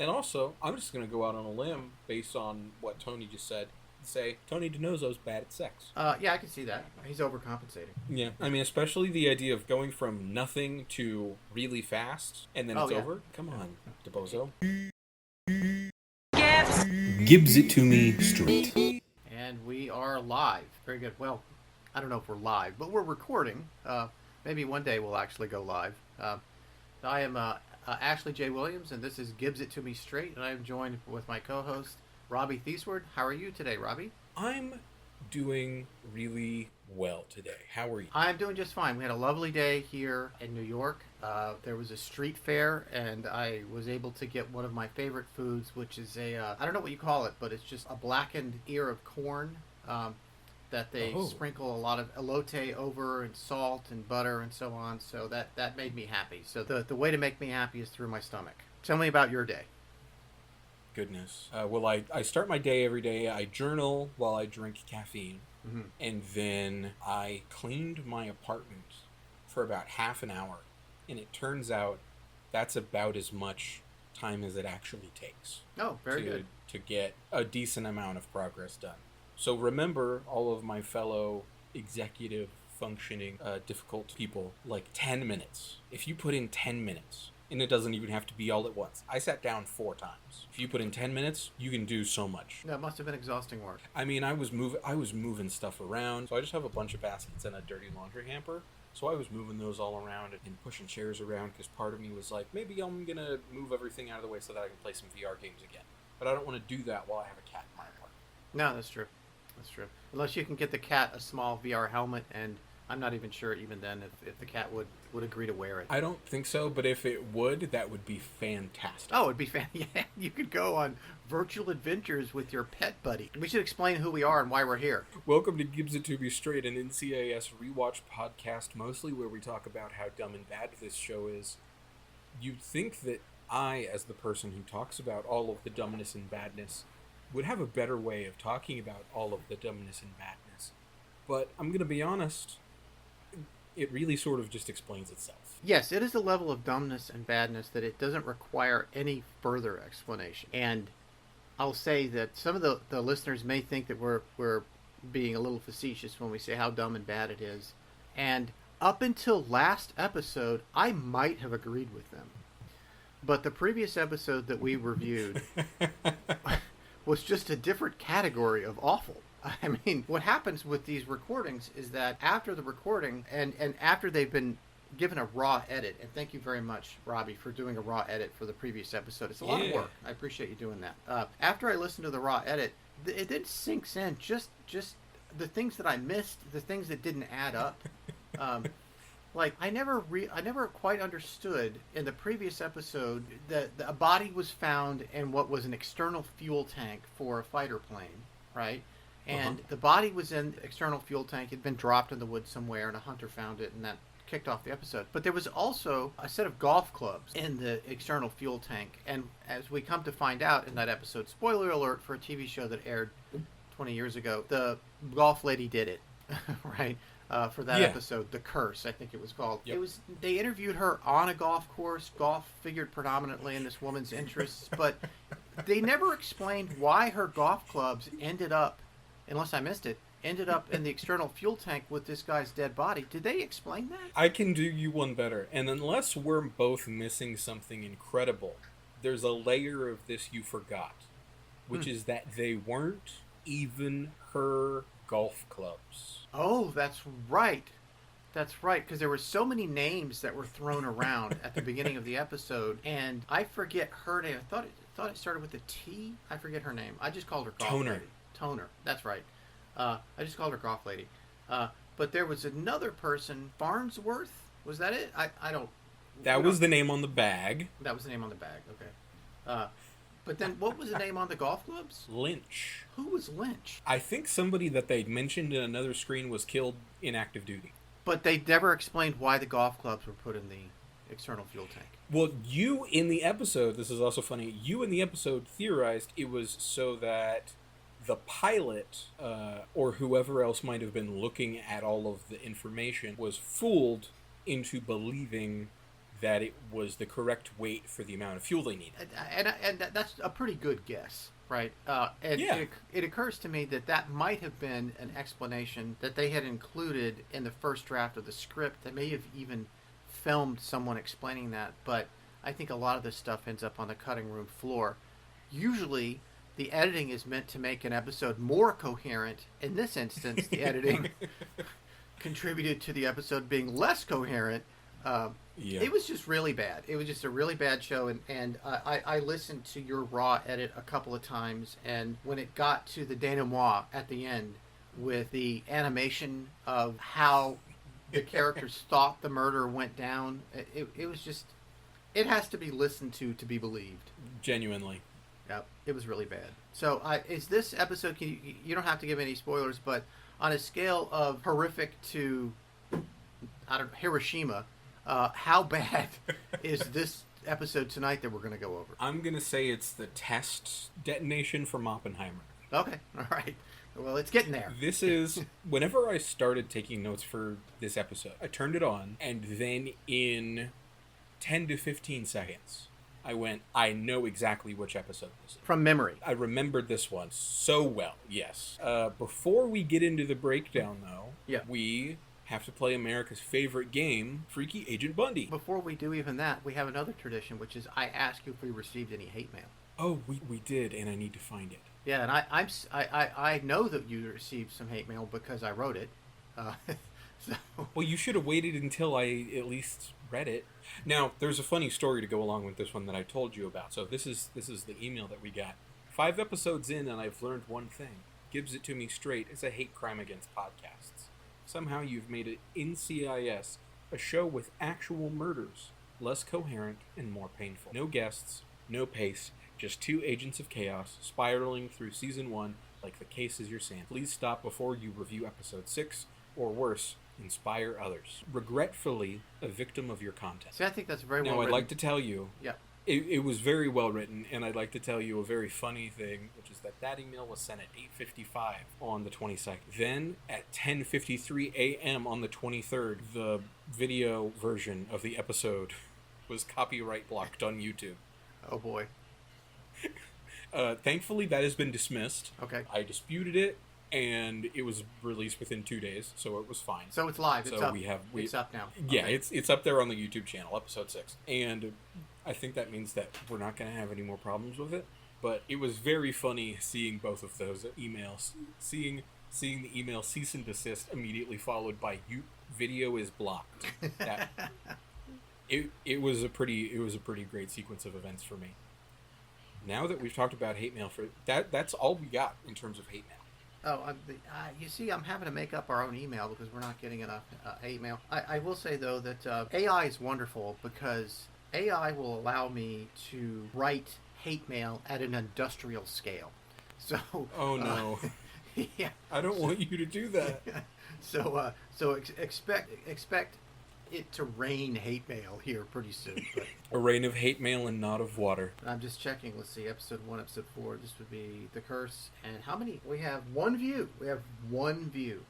And also, I'm just going to go out on a limb based on what Tony just said. Say, Tony DiNozzo's bad at sex. Yeah, I can see that. He's overcompensating. Yeah, I mean, especially the idea of going from nothing to really fast, and then it's over. Come on, DeBozo. Gibbs it to me straight. And we are live. Very good. Well, I don't know if we're live, but we're recording. Maybe one day we'll actually go live. I am Ashley J. Williams, and this is Gibbs It To Me Straight, and I am joined with my co-host, Robby Thesword. How are you today, Robby? I'm doing really well today. How are you? I'm doing just fine. We had a lovely day here in New York. There was a street fair, and I was able to get one of my favorite foods, which is I don't know what you call it, but it's just a blackened ear of corn that they sprinkle a lot of elote over, and salt and butter and so on. So that made me happy. So the way to make me happy is through my stomach. Tell me about your day. Goodness. Well, I start my day every day. I journal while I drink caffeine. Mm-hmm. And then I cleaned my apartment for about half an hour. And it turns out that's about as much time as it actually takes. Oh, very good. To get a decent amount of progress done. So remember, all of my fellow executive functioning difficult people, like 10 minutes. If you put in 10 minutes, and it doesn't even have to be all at once. I sat down 4 times. If you put in 10 minutes, you can do so much. That must have been exhausting work. I mean, I was moving stuff around. So I just have a bunch of baskets and a dirty laundry hamper. So I was moving those all around and pushing chairs around because part of me was like, maybe I'm going to move everything out of the way so that I can play some VR games again. But I don't want to do that while I have a cat in my apartment. No, that's true. That's true. Unless you can get the cat a small VR helmet, and I'm not even sure even then if the cat would agree to wear it. I don't think so, but if it would, that would be fantastic. Oh, it'd be yeah, you could go on virtual adventures with your pet buddy. We should explain who we are and why we're here. Welcome to Gibbs It To Me Straight, an NCIS rewatch podcast, mostly where we talk about how dumb and bad this show is. You'd think that I, as the person who talks about all of the dumbness and badness, would have a better way of talking about all of the dumbness and badness. But I'm going to be honest, it really sort of just explains itself. Yes, it is a level of dumbness and badness that it doesn't require any further explanation. And I'll say that some of the listeners may think that we're being a little facetious when we say how dumb and bad it is. And up until last episode, I might have agreed with them. But the previous episode that we reviewed was just a different category of awful. I mean, what happens with these recordings is that after the recording and after they've been given a raw edit, and thank you very much, Robby, for doing a raw edit for the previous episode. It's a lot of work. I appreciate you doing that. After I listened to the raw edit, it then sinks in just the things that I missed, the things that didn't add up. Like I never quite understood in the previous episode that a body was found in what was an external fuel tank for a fighter plane, right? And the body was in the external fuel tank. It had been dropped in the woods somewhere, and a hunter found it, and that kicked off the episode. But there was also a set of golf clubs in the external fuel tank. And as we come to find out in that episode, spoiler alert for a TV show that aired 20 years ago, the golf lady did it, right? For that episode, The Curse, I think it was called. Yep. They interviewed her on a golf course. Golf figured predominantly in this woman's interests, but they never explained why her golf clubs ended up, unless I missed it, ended up in the external fuel tank with this guy's dead body. Did they explain that? I can do you one better. And unless we're both missing something incredible, there's a layer of this you forgot, which is that they weren't even her golf clubs. Oh, that's right. That's right, because there were so many names that were thrown around at the beginning of the episode, and I forget her name. I thought it started with a T. I forget her name. I just called her golf lady. Toner. That's right. I just called her golf lady. But there was another person, Farnsworth. Was that it? I don't. That was the name on the bag. That was the name on the bag. Okay. But then, what was the name on the golf clubs? Lynch. Who was Lynch? I think somebody that they'd mentioned in another screen was killed in active duty. But they never explained why the golf clubs were put in the external fuel tank. Well, you in the episode, this is also funny, you in the episode theorized it was so that the pilot, or whoever else might have been looking at all of the information, was fooled into believing that it was the correct weight for the amount of fuel they needed. And that's a pretty good guess, right? And Yeah. it occurs to me that that might have been an explanation that they had included in the first draft of the script. They may have even filmed someone explaining that, but I think a lot of this stuff ends up on the cutting room floor. Usually, the editing is meant to make an episode more coherent. In this instance, the editing contributed to the episode being less coherent. Yeah. It was just really bad. It was just a really bad show, and I listened to your raw edit a couple of times, and when it got to the denouement at the end with the animation of how the characters thought the murder went down, it was just, it has to be listened to be believed. Genuinely. Yep, it was really bad. So, is this episode? You don't have to give any spoilers, but on a scale of horrific to, I don't know, Hiroshima, how bad is this episode tonight that we're going to go over? I'm going to say it's the test detonation from Oppenheimer. Okay, all right. Well, it's getting there. This is, whenever I started taking notes for this episode, I turned it on, and then in 10 to 15 seconds, I went, I know exactly which episode this is. From memory. I remembered this one so well, yes. Before we get into the breakdown, though, we have to play America's favorite game, Freaky Agent Bundy. Before we do even that, we have another tradition, which is I ask you if we received any hate mail. Oh, we did, and I need to find it. Yeah, and I know that you received some hate mail because I wrote it. So. Well, you should have waited until I at least read it. Now, there's a funny story to go along with this one that I told you about. So this is the email that we got. 5 episodes in, and I've learned one thing. Gibbs It To Me Straight is a hate crime against podcasts. Somehow you've made it NCIS, a show with actual murders, less coherent and more painful. No guests, no pace, just 2 agents of chaos spiraling through season 1 like the case is your sand. Please stop before you review episode 6, or worse, inspire others. Regretfully, a victim of your content. See, I think that's very well written. written. Now, I'd like to tell you, it was very well written, and I'd like to tell you a very funny thing, which is that email was sent at 8:55 on the 22nd. Then, at 10:53 a.m. on the 23rd, the video version of the episode was copyright blocked on YouTube. Oh, boy. Thankfully, that has been dismissed. Okay. I disputed it, and it was released within 2 days, so it was fine. So it's live. It's up. It's up now. Yeah, okay. it's up there on the YouTube channel, episode 6. And I think that means that we're not going to have any more problems with it. But it was very funny seeing both of those emails. Seeing the email cease and desist immediately followed by video is blocked. It was a pretty great sequence of events for me. Now that we've talked about hate mail, that's all we got in terms of hate mail. Oh, you see, I'm having to make up our own email because we're not getting enough hate mail. I will say, though, that AI is wonderful because AI will allow me to write hate mail at an industrial scale. So. Oh, no. Yeah. I don't want you to do that. So expect it to rain hate mail here pretty soon. But. A rain of hate mail and not of water. I'm just checking. Let's see. Episode 1, episode 4. This would be The Curse. And how many? We have 1 view. We have 1 view.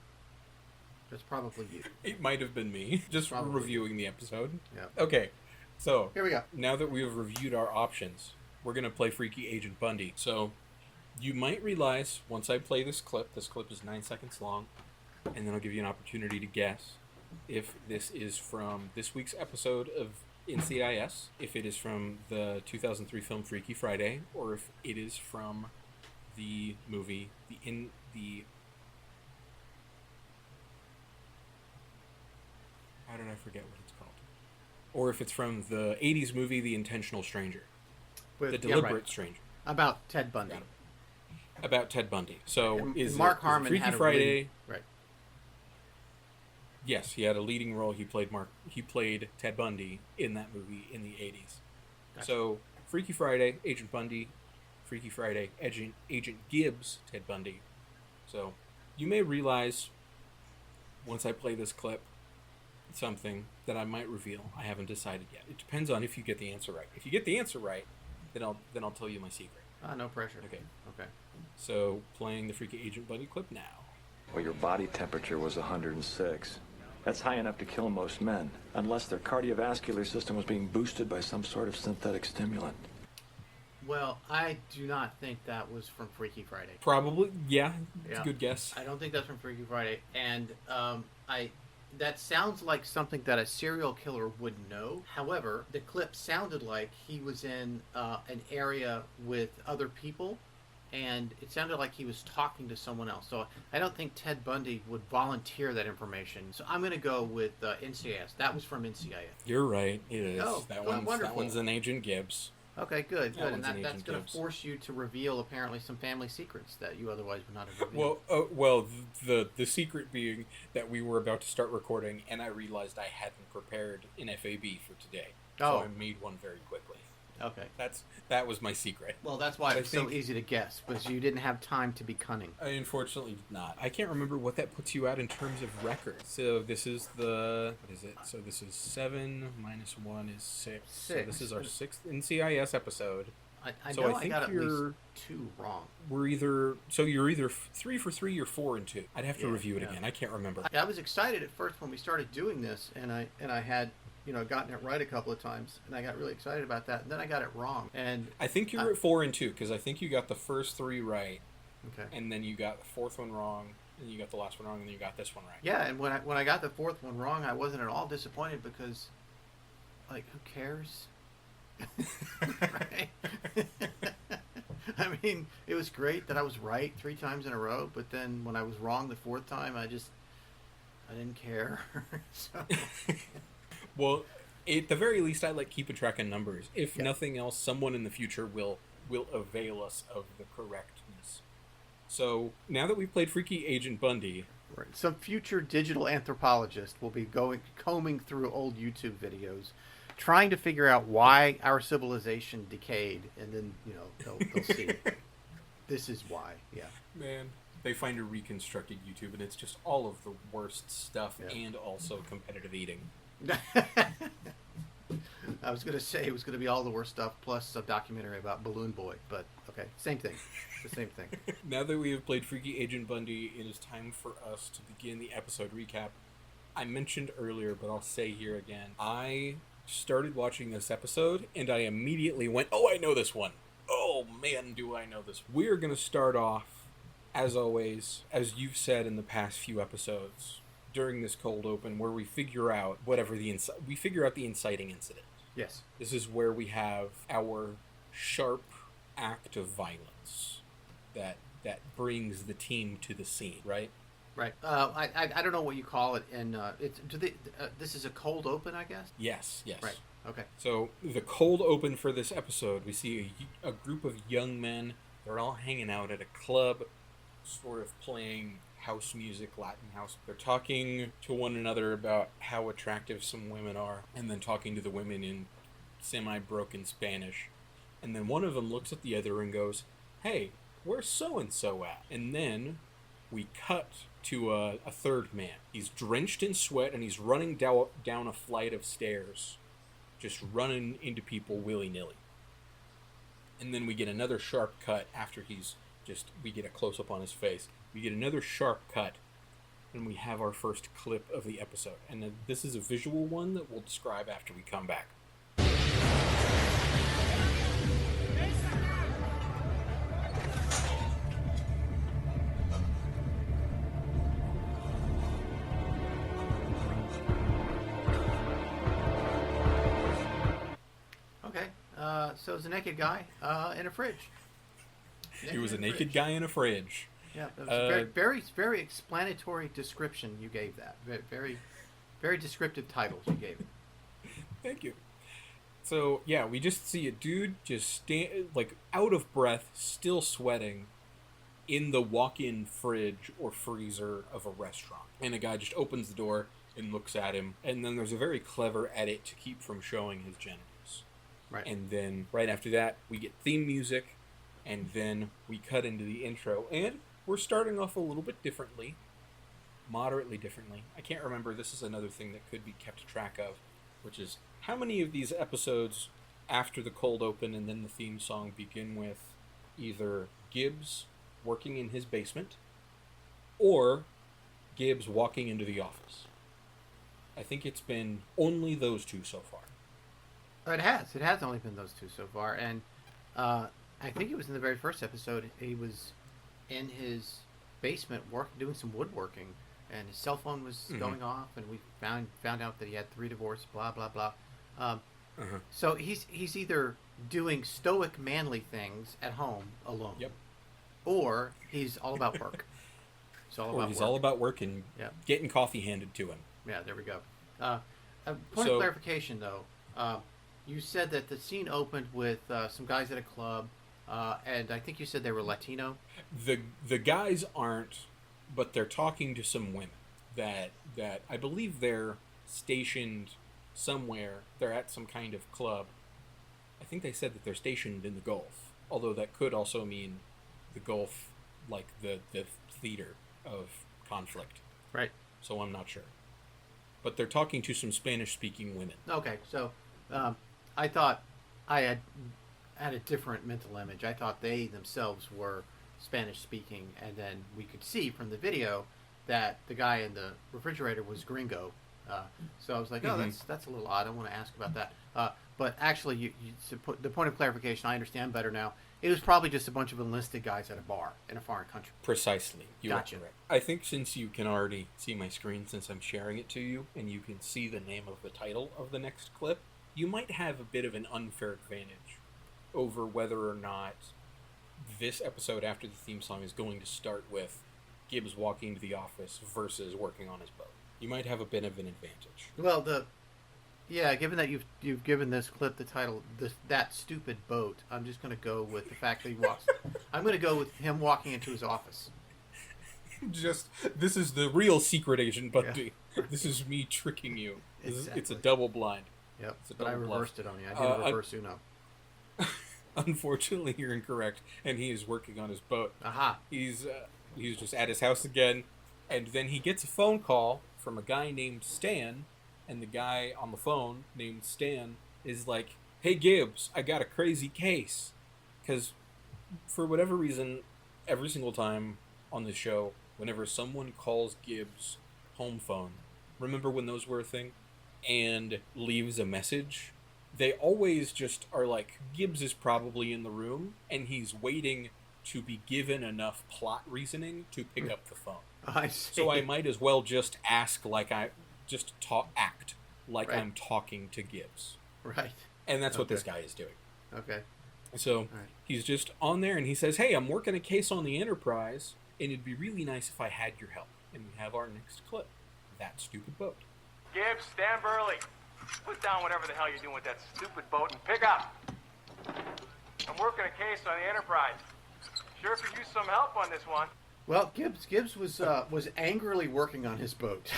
That's probably you. It might have been me. Just probably reviewing the episode. Yeah. Okay. So. Here we go. Now that we have reviewed our options, we're going to play Freaky Agent Bundy. So, you might realize, once I play this clip is 9 seconds long, and then I'll give you an opportunity to guess if this is from this week's episode of NCIS, if it is from the 2003 film Freaky Friday, or if it is from the movie, how did I forget what it's called? Or if it's from the 80s movie, The Intentional Stranger. The Deliberate Stranger. About Ted Bundy. About Ted Bundy. So, and is Mark it Harmon Freaky had Friday? Right. Yes, he had a leading role. He played Ted Bundy in that movie in the 80s. Gotcha. So, Freaky Friday, Agent Bundy. Freaky Friday, Agent Gibbs, Ted Bundy. So, you may realize, once I play this clip, something that I might reveal. I haven't decided yet. It depends on if you get the answer right. If you get the answer right, then I'll tell you my secret. No pressure. Okay. So, playing the Freaky Agent Bundy clip now. Well, your body temperature was 106. That's high enough to kill most men, unless their cardiovascular system was being boosted by some sort of synthetic stimulant. Well, I do not think that was from Freaky Friday. Probably, yeah. It's Yeah. a good guess. I don't think that's from Freaky Friday, and that sounds like something that a serial killer would know. However, the clip sounded like he was in an area with other people, and it sounded like he was talking to someone else. So I don't think Ted Bundy would volunteer that information. So I'm going to go with NCIS. That was from NCIS. You're right. It is. Oh, that wonderful. one's an Agent Gibbs. Okay, good. And that's Agent going to Gibbs. force you to reveal apparently some family secrets that you otherwise would not have revealed. Well, the secret being that we were about to start recording, and I realized I hadn't prepared an FAB for today, so I made one very quickly. Okay. That was my secret. Well, that's why it's so easy to guess, because you didn't have time to be cunning. I unfortunately did not. I can't remember what that puts you at in terms of records. So this is what is it? So this is 7 minus 1 is 6. So this is our 6th NCIS episode. I So know I think got at you're- least 2 wrong. You're either 3 for 3 or 4 and 2. I'd have to review it again. I can't remember. I was excited at first when we started doing this, and I had gotten it right a couple of times, and I got really excited about that, and then I got it wrong. And I think you're at 4 and 2 because I think you got the first 3 right, okay, and then you got the 4th one wrong, and you got the last one wrong, and then you got this one right. yeah. And when I got the 4th one wrong, I wasn't at all disappointed because, like, who cares? Right? I mean, it was great that I was right 3 times in a row, but then when I was wrong the 4th time, I didn't care. So. Well, at the very least, I like keeping track of numbers. If nothing else, someone in the future will avail us of the correctness. So now that we've played Freaky Agent Bundy, Right. Some future digital anthropologist will be combing through old YouTube videos, trying to figure out why our civilization decayed, and then they'll see this is why. Yeah. man, they find a reconstructed YouTube, and it's just all of the worst stuff and also competitive eating. I was going to say it was going to be all the worst stuff plus a documentary about Balloon Boy, but okay, same thing. It's the same thing. Now that we have played Freaky Agent Bundy, it is time for us to begin the episode recap. I mentioned earlier, but I'll say here again, I started watching this episode, and I immediately went, oh, I know this one. Oh, man, do I know this. We're going to start off, as always, as you've said in the past few episodes, during this cold open, where we figure out the inciting incident. Yes. This is where we have our sharp act of violence that brings the team to the scene, right? Right. I don't know what you call it, and this is a cold open, I guess. Yes. Right. Okay. So the cold open for this episode, we see a group of young men. They're all hanging out at a club, sort of playing house music, Latin house. They're talking to one another about how attractive some women are, and then talking to the women in semi-broken Spanish. And then one of them looks at the other and goes, hey, where's so-and-so at? And then we cut to a third man. He's drenched in sweat, and he's running down a flight of stairs, just running into people willy-nilly. And then we get another sharp cut after we get a close-up on his face. We get another sharp cut, and we have our first clip of the episode. And this is a visual one that we'll describe after we come back. Okay. So it's a naked guy in a fridge. He was a naked guy in a fridge. Yeah, that was a very, very, very explanatory description you gave that. Very, very descriptive titles you gave it. Thank you. So, yeah, we just see a dude just out of breath, still sweating, in the walk-in fridge or freezer of a restaurant. And a guy just opens the door and looks at him. And then there's a very clever edit to keep from showing his genitals. Right. And then, right after that, we get theme music. And then we cut into the intro. And we're starting off a little bit differently. Moderately differently. I can't remember. This is another thing that could be kept track of. Which is, how many of these episodes after the cold open and then the theme song begin with either Gibbs working in his basement or Gibbs walking into the office? I think it's been only those two so far. It has. It has only been those two so far, and I think it was in the very first episode. He was in his basement doing some woodworking, and his cell phone was going off, and we found out that he had 3 divorces. Blah blah blah. So he's either doing stoic manly things at home alone, Yep. or he's all about work. All about work and getting coffee handed to him. Yeah, there we go. A point of clarification, though. You said that the scene opened with some guys at a club, and I think you said they were Latino. The guys aren't, but they're talking to some women that I believe they're stationed somewhere. They're at some kind of club. I think they said that they're stationed in the Gulf, although that could also mean the Gulf, like the theater of conflict. Right. So I'm not sure. But they're talking to some Spanish-speaking women. Okay, so I thought I had a different mental image. I thought they themselves were Spanish-speaking, and then we could see from the video that the guy in the refrigerator was gringo. So I was like, oh, that's a little odd. I want to ask about that. But actually, the point of clarification, I understand better now. It was probably just a bunch of enlisted guys at a bar in a foreign country. Precisely. You Gotcha. are correct. I think since you can already see my screen, since I'm sharing it to you, and you can see the name of the title of the next clip, you might have a bit of an unfair advantage over whether or not this episode after the theme song is going to start with Gibbs walking to the office versus working on his boat. You might have a bit of an advantage. Well, given that you've given this clip the title, That Stupid Boat, I'm just going to go with the fact that he walks. I'm going to go with him walking into his office. This is the real secret agent Bundy. Yeah. This is me tricking you. Exactly. It's a double blind. Yep, but I reversed it on you. I did a reverse Uno. Unfortunately, you're incorrect, and he is working on his boat. Aha. He's just at his house again, and then he gets a phone call from a guy named Stan, and the guy on the phone named Stan is like, "Hey Gibbs, I got a crazy case," because for whatever reason, every single time on the show, whenever someone calls Gibbs' home phone, remember when those were a thing, and leaves a message, they always just are like, Gibbs is probably in the room, and he's waiting to be given enough plot reasoning to pick up the phone. I see. So I might as well just act like I'm Right. talking to Gibbs. Right. And that's what this guy is doing. Okay. So he's just on there, and he says, "Hey, I'm working a case on the Enterprise, and it'd be really nice if I had your help." And we have our next clip. That stupid boat. Gibbs, stand Burley. Put down whatever the hell you're doing with that stupid boat and pick up. I'm working a case on the Enterprise. Sure could use some help on this one. Well, Gibbs was angrily working on his boat.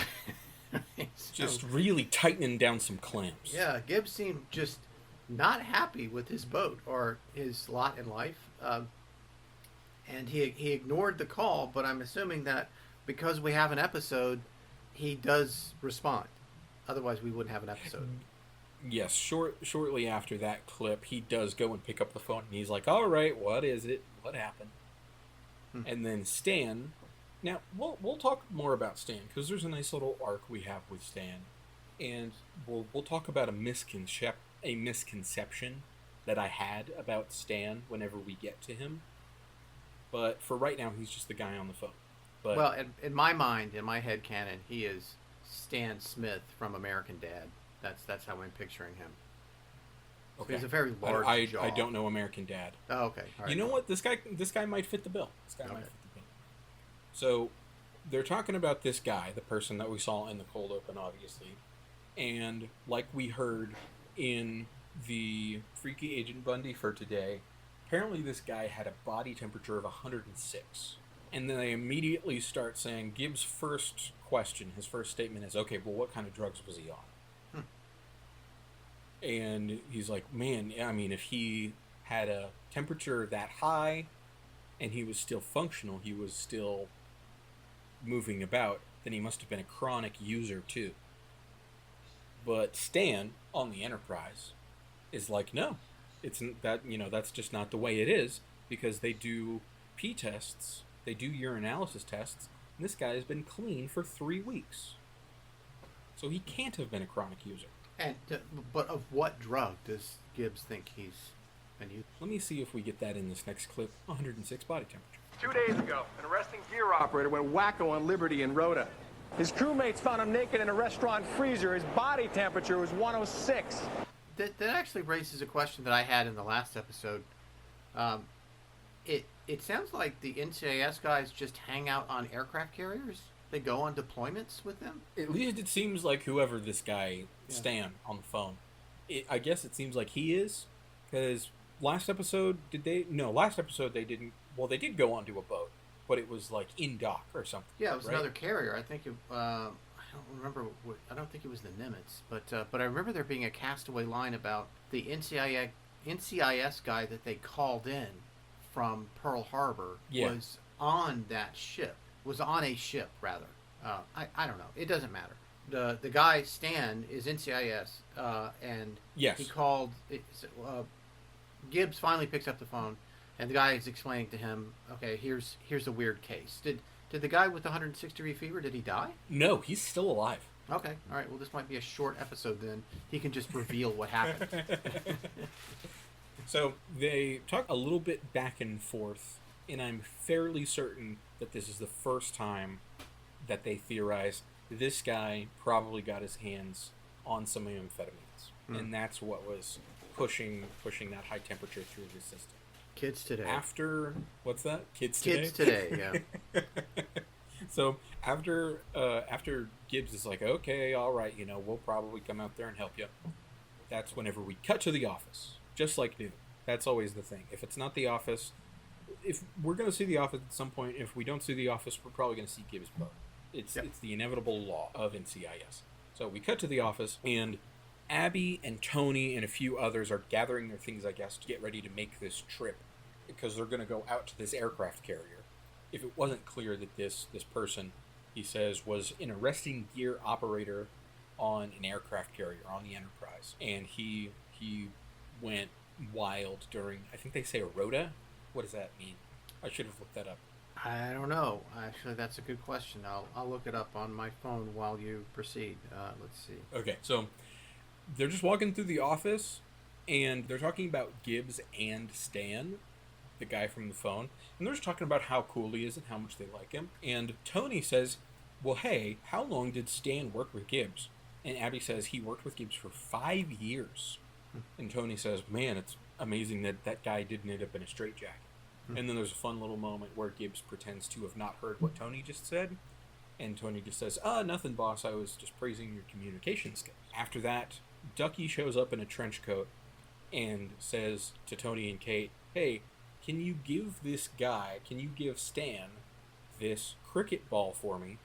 Just really tightening down some clamps. Yeah, Gibbs seemed just not happy with his boat or his lot in life, and he ignored the call. But I'm assuming that because we have an episode, he does respond. Otherwise, we wouldn't have an episode. Yes, shortly after that clip, he does go and pick up the phone, and he's like, "All right, what is it? What happened?" And then Stan. Now we'll talk more about Stan because there's a nice little arc we have with Stan, and we'll talk about a misconception that I had about Stan whenever we get to him. But for right now, he's just the guy on the phone. But well, in my mind, in my head canon, he is Stan Smith from American Dad. That's how I'm picturing him. So okay. He's a very large jaw. I don't know American Dad. Oh, okay. All right. You know what? This guy might fit the bill. Might fit the bill. So they're talking about this guy, the person that we saw in the cold open, obviously. And like we heard in the Freaky Agent Bundy for today, apparently this guy had a body temperature of 106. And then they immediately start saying Gibbs' first question, his first statement is, "Okay, well, what kind of drugs was he on?" And he's like, "Man, I mean, if he had a temperature that high and he was still functional, he was still moving about, then he must have been a chronic user too." But Stan on the Enterprise is like, "No, it's that, that's just not the way it is, because they do pee tests, they do urinalysis tests, and this guy has been clean for 3 weeks." So he can't have been a chronic user. And but of what drug does Gibbs think he's been using? Let me see if we get that in this next clip. 106 body temperature. 2 days ago, an arresting gear operator went wacko on Liberty in Rhoda. His crewmates found him naked in a restaurant freezer. His body temperature was 106. That actually raises a question that I had in the last episode. It sounds like the NCIS guys just hang out on aircraft carriers. They go on deployments with them. At least it seems like whoever this guy, Stan, on the phone. I guess it seems like he is, because last episode, last episode they didn't. Well, they did go onto a boat, but it was like in dock or something. Yeah, it was right? another carrier. I think I don't remember. I don't think it was the Nimitz, but I remember there being a castaway line about the NCIS guy that they called in from Pearl Harbor was on that ship. Was on a ship rather. I don't know. It doesn't matter. The guy Stan is NCIS, and he called. Gibbs finally picks up the phone, and the guy is explaining to him, okay, here's a weird case. Did the guy with the 106-degree fever, did he die? No, he's still alive. Okay, all right. Well, this might be a short episode then. He can just reveal what happened. So they talk a little bit back and forth, and I'm fairly certain that this is the first time that they theorize this guy probably got his hands on some amphetamines, and that's what was pushing that high temperature through his system. Kids today. After what's that? Kids today. Yeah. So after Gibbs is like, okay, all right, we'll probably come out there and help you. That's whenever we cut to the office, just like new. That's always the thing. If it's not the office, if we're going to see the office at some point, if we don't see the office, we're probably going to see Gibbs' boat. It's the inevitable law of NCIS. So we cut to the office, and Abby and Tony and a few others are gathering their things, I guess, to get ready to make this trip, because they're going to go out to this aircraft carrier. If it wasn't clear that this person, he says, was an arresting gear operator on an aircraft carrier, on the Enterprise, and he went wild during, I think they say a rota? What does that mean? I should have looked that up. I don't know. Actually, that's a good question. I'll look it up on my phone while you proceed. Let's see. Okay, so they're just walking through the office, and they're talking about Gibbs and Stan, the guy from the phone, and they're just talking about how cool he is and how much they like him. And Tony says, well, hey, how long did Stan work with Gibbs? And Abby says he worked with Gibbs for 5 years. And Tony says, man, it's amazing that guy didn't end up in a straitjacket. And then there's a fun little moment where Gibbs pretends to have not heard what Tony just said. And Tony just says, nothing, boss. I was just praising your communication skills. After that, Ducky shows up in a trench coat and says to Tony and Kate, hey, can you give Stan this cricket ball for me?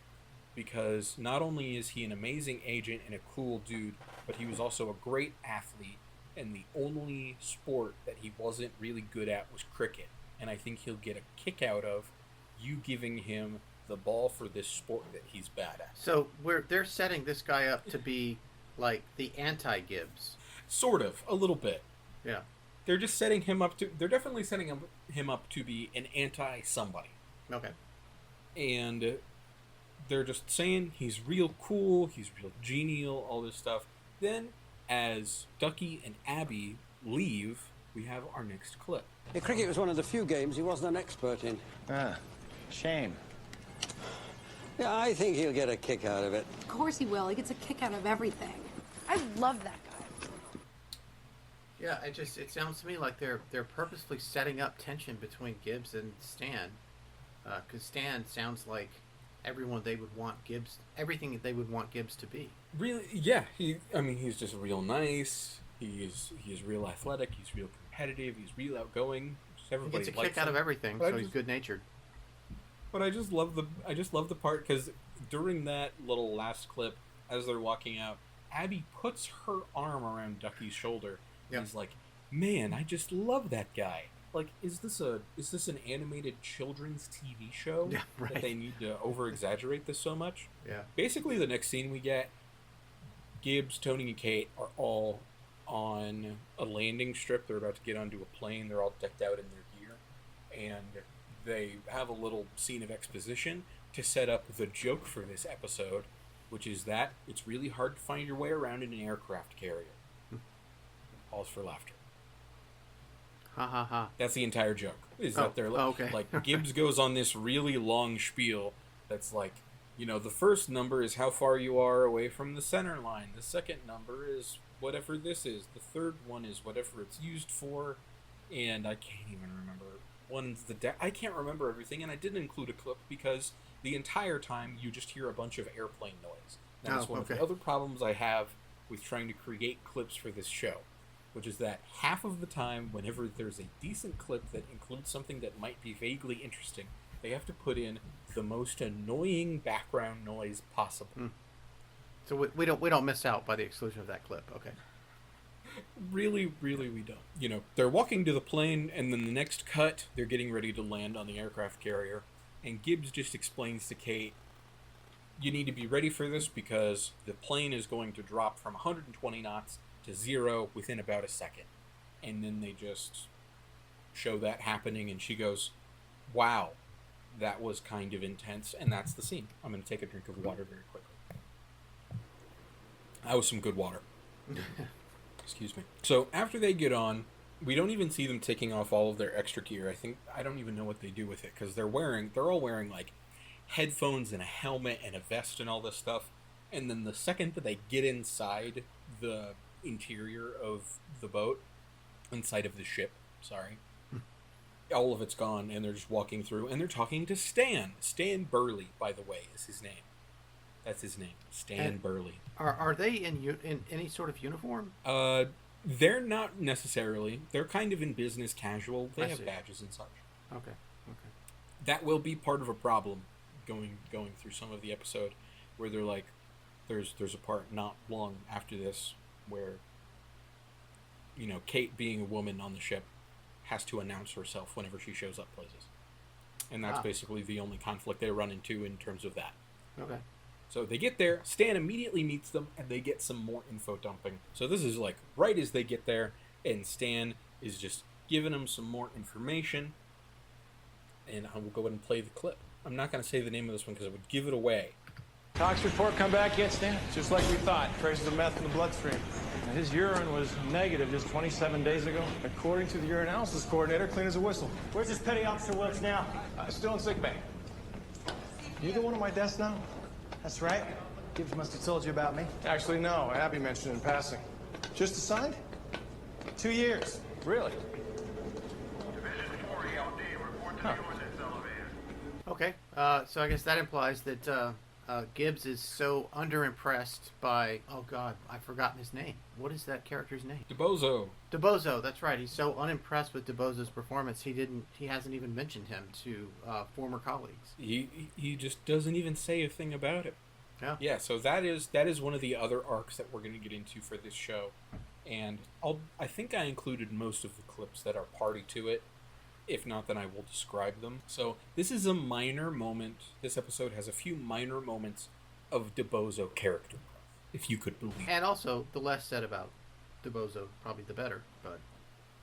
Because not only is he an amazing agent and a cool dude, but he was also a great athlete, and the only sport that he wasn't really good at was cricket. And I think he'll get a kick out of you giving him the ball for this sport that he's bad at. So they're setting this guy up to be like the anti-Gibbs. Sort of, a little bit. Yeah. They're just setting him up to... They're definitely setting him up to be an anti-somebody. Okay. And they're just saying he's real cool, he's real genial, all this stuff. Then, as Ducky and Abby leave, we have our next clip. Yeah, cricket was one of the few games he wasn't an expert in. Shame. Yeah, I think he'll get a kick out of it. Of course he will. He gets a kick out of everything. I love that guy. Yeah, it sounds to me like they're purposely setting up tension between Gibbs and Stan, because Stan sounds like everything they would want Gibbs to be. Really, yeah. He's just real nice. He's real athletic. He's real competitive. He's real outgoing. He gets a kick out of everything, so he's good natured. But I just love the part because during that little last clip, as they're walking out, Abby puts her arm around Ducky's shoulder. And he's like, "Man, I just love that guy. Like, is this an animated children's TV show that they need to over-exaggerate this so much?" Yeah. Basically, the next scene we get, Gibbs, Tony, and Kate are all on a landing strip. They're about to get onto a plane. They're all decked out in their gear, and they have a little scene of exposition to set up the joke for this episode, which is that it's really hard to find your way around in an aircraft carrier. Pause for laughter. Ha ha ha. That's the entire joke. Is that they're okay. like Gibbs goes on this really long spiel that's like, the first number is how far you are away from the center line. The second number is whatever this is. The third one is whatever it's used for. And I can't even remember. One's the deck. I can't remember everything, and I didn't include a clip because the entire time you just hear a bunch of airplane noise. That's one of the other problems I have with trying to create clips for this show, which is that half of the time, whenever there's a decent clip that includes something that might be vaguely interesting, they have to put in the most annoying background noise possible. So we don't miss out by the exclusion of that clip. Okay. Really, really, we don't. They're walking to the plane, and then the next cut, they're getting ready to land on the aircraft carrier, and Gibbs just explains to Kate, you need to be ready for this because the plane is going to drop from 120 knots to 0 within about a second. And then they just show that happening, and she goes, wow, that was kind of intense, and that's the scene. I'm going to take a drink of water very quickly. That was some good water. Excuse me. So after they get on, we don't even see them taking off all of their extra gear. I don't even know what they do with it because they're all wearing like headphones and a helmet and a vest and all this stuff. And then the second that they get inside the interior of the boat, inside of the ship, all of it's gone, and they're just walking through, and they're talking to Stan. Stan Burley, by the way, is his name. That's his name, Stan Burley. Are they in any sort of uniform? They're not necessarily. They're kind of in business casual. They have badges and such. Okay. That will be part of a problem going through some of the episode, where they're like, there's a part not long after this where, Kate, being a woman on the ship, has to announce herself whenever she shows up places, and that's basically the only conflict they run into in terms of that. Okay. So they get there, Stan immediately meets them, and they get some more info dumping. So this is like right as they get there, and Stan is just giving them some more information. And I will go ahead and play the clip. I'm not going to say the name of this one because it would give it away. Tox report come back yet, Stan? Just like we thought. Traces of meth in the bloodstream. And his urine was negative just 27 days ago. According to the urinalysis coordinator, clean as a whistle. Where's this petty officer Wilkes now? Still in sick bay. You the one at my desk now? That's right. Gibbs must have told you about me. Actually, no. Abby mentioned it in passing. Just assigned? 2 years. Really? Huh. Okay. So I guess that implies that Gibbs is so underimpressed by, oh God, I've forgotten his name. What is that character's name? DeBozo. That's right. He's so unimpressed with DeBozo's performance, he hasn't even mentioned him to former colleagues. He just doesn't even say a thing about it. Yeah. So that is one of the other arcs that we're going to get into for this show, and I think I included most of the clips that are party to it. If not, then I will describe them. So this is a minor moment. This episode has a few minor moments of DeBozo character growth, if you could believe it. And also, the less said about DeBozo, probably the better. But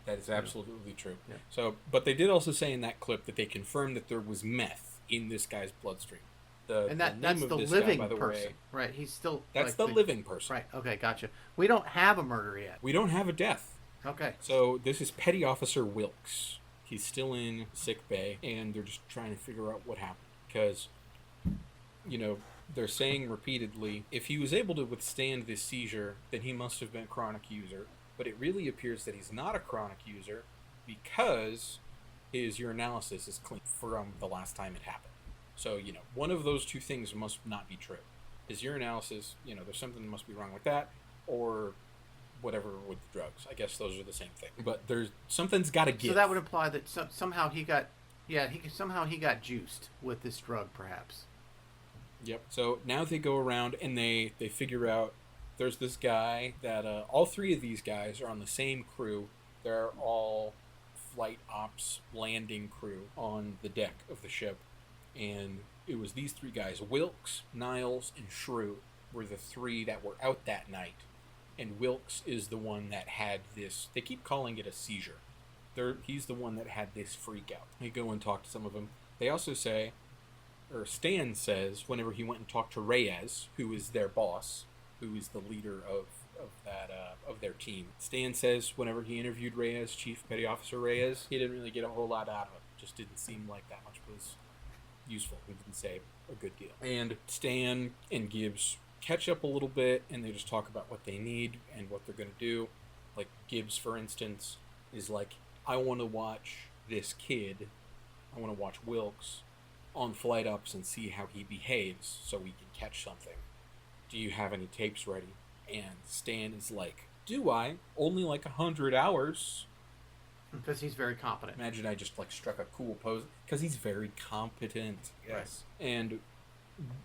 that is absolutely true. Yeah. So, but they did also say in that clip that they confirmed that there was meth in this guy's bloodstream. That's the living person, right? He's still that's the living person, right? Okay, gotcha. We don't have a murder yet. We don't have a death. Okay. So this is Petty Officer Wilkes. He's still in sick bay, and they're just trying to figure out what happened. Because, they're saying repeatedly, if he was able to withstand this seizure, then he must have been a chronic user. But it really appears that he's not a chronic user because his urinalysis is clean from the last time it happened. So, one of those two things must not be true. His urinalysis, there's something that must be wrong with that, or whatever with the drugs. I guess those are the same thing. But something's got to give. So that would imply that somehow he got juiced with this drug, perhaps. Yep. So now they go around and they figure out there's this guy that all three of these guys are on the same crew. They're all flight ops landing crew on the deck of the ship. And it was these three guys, Wilkes, Niles, and Shrew, were the three that were out that night. And Wilkes is the one that had this, they keep calling it a seizure. He's the one that had this freak out. They go and talk to some of them. They also say or Stan says, whenever he went and talked to Reyes, who is their boss, who is the leader of their team. Stan says whenever he interviewed Reyes, Chief Petty Officer Reyes, he didn't really get a whole lot out of it. Just didn't seem like that much was useful. He didn't say a good deal. And Stan and Gibbs catch up a little bit, and they just talk about what they need and what they're going to do. Like Gibbs, for instance, is like, I want to watch this kid, I want to watch Wilkes on flight ups and see how he behaves so we can catch something. Do you have any tapes ready? And Stan is like, do I? Only like 100 hours. Because he's very competent. Imagine I just like struck a cool pose. Because he's very competent. Yes. Right. And,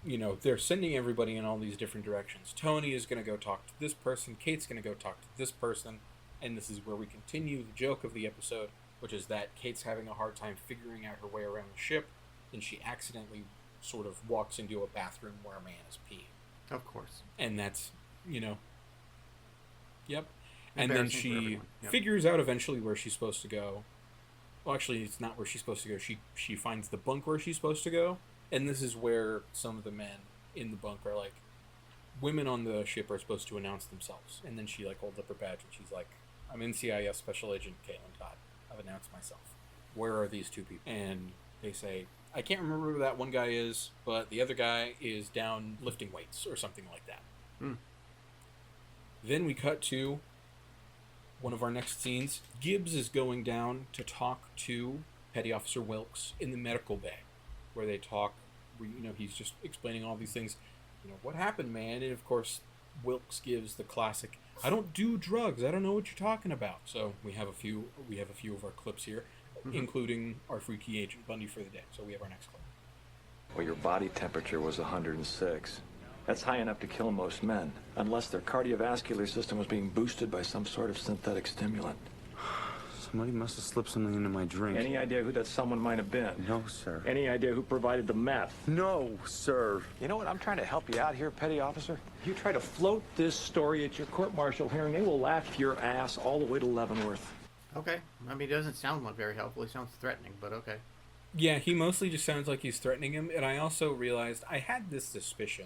you know, they're sending everybody in all these different directions. Tony is going to go talk to this person. Kate's going to go talk to this person. And this is where we continue the joke of the episode, which is that Kate's having a hard time figuring out her way around the ship. And she accidentally sort of walks into a bathroom where a man is peeing. Of course. And that's, you know, yep. And then she Yep. figures out eventually where she's supposed to go. Well, actually, it's not where she's supposed to go. She finds the bunk where she's supposed to go. And this is where some of the men in the bunk are like, women on the ship are supposed to announce themselves. And then she like holds up her badge and she's like, I'm NCIS Special Agent Caitlin Todd. I've announced myself. Where are these two people? And they say, I can't remember who that one guy is, but the other guy is down lifting weights or something like that. Then we cut to one of our next scenes. Gibbs is going down to talk to Petty Officer Wilkes in the medical bay, where they talk, you know, he's just explaining all these things. You know, what happened, man? And of course, Wilkes gives the classic, I don't do drugs, I don't know what you're talking about. So we have a few of our clips here, including our freaky Agent Bundy for the day. So we have our next clip. Well, your body temperature was 106. That's high enough to kill most men, unless their cardiovascular system was being boosted by some sort of synthetic stimulant. Somebody must have slipped something into my drink. Any idea who that someone might have been? No, sir. Any idea who provided the meth? No, sir. You know what? I'm trying to help you out here, Petty Officer. You try to float this story at your court-martial hearing, they will laugh your ass all the way to Leavenworth. Okay. I mean, it doesn't sound like very helpful. It sounds threatening, but okay. Yeah, he mostly just sounds like he's threatening him. And I also realized I had this suspicion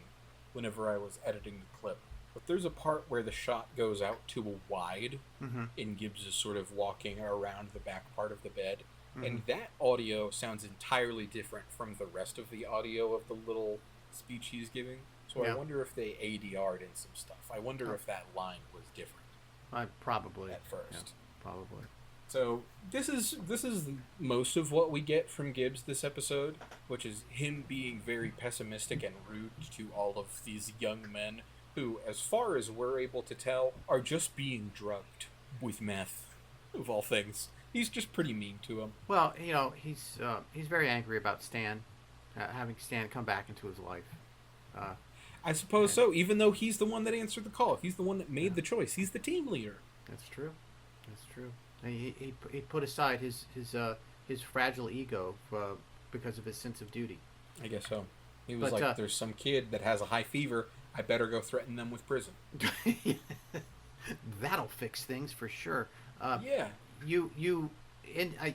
whenever I was editing the clip. But there's a part where the shot goes out to a wide, and Gibbs is sort of walking around the back part of the bed. And that audio sounds entirely different from the rest of the audio of the little speech he's giving. So I wonder if they ADR'd in some stuff. I wonder if that line was different. Probably. At first. Yeah, probably. So this is most of what we get from Gibbs this episode, which is him being very pessimistic and rude to all of these young men who, as far as we're able to tell, are just being drugged with meth, of all things. He's just pretty mean to them. Well, you know, he's very angry about Stan, having Stan come back into his life. I suppose so, even though he's the one that answered the call. He's the one that made the choice. He's the team leader. That's true. That's true. He put aside his fragile ego because of his sense of duty. I guess so. He was like, there's some kid that has a high fever. I better go threaten them with prison. That'll fix things for sure. Yeah. You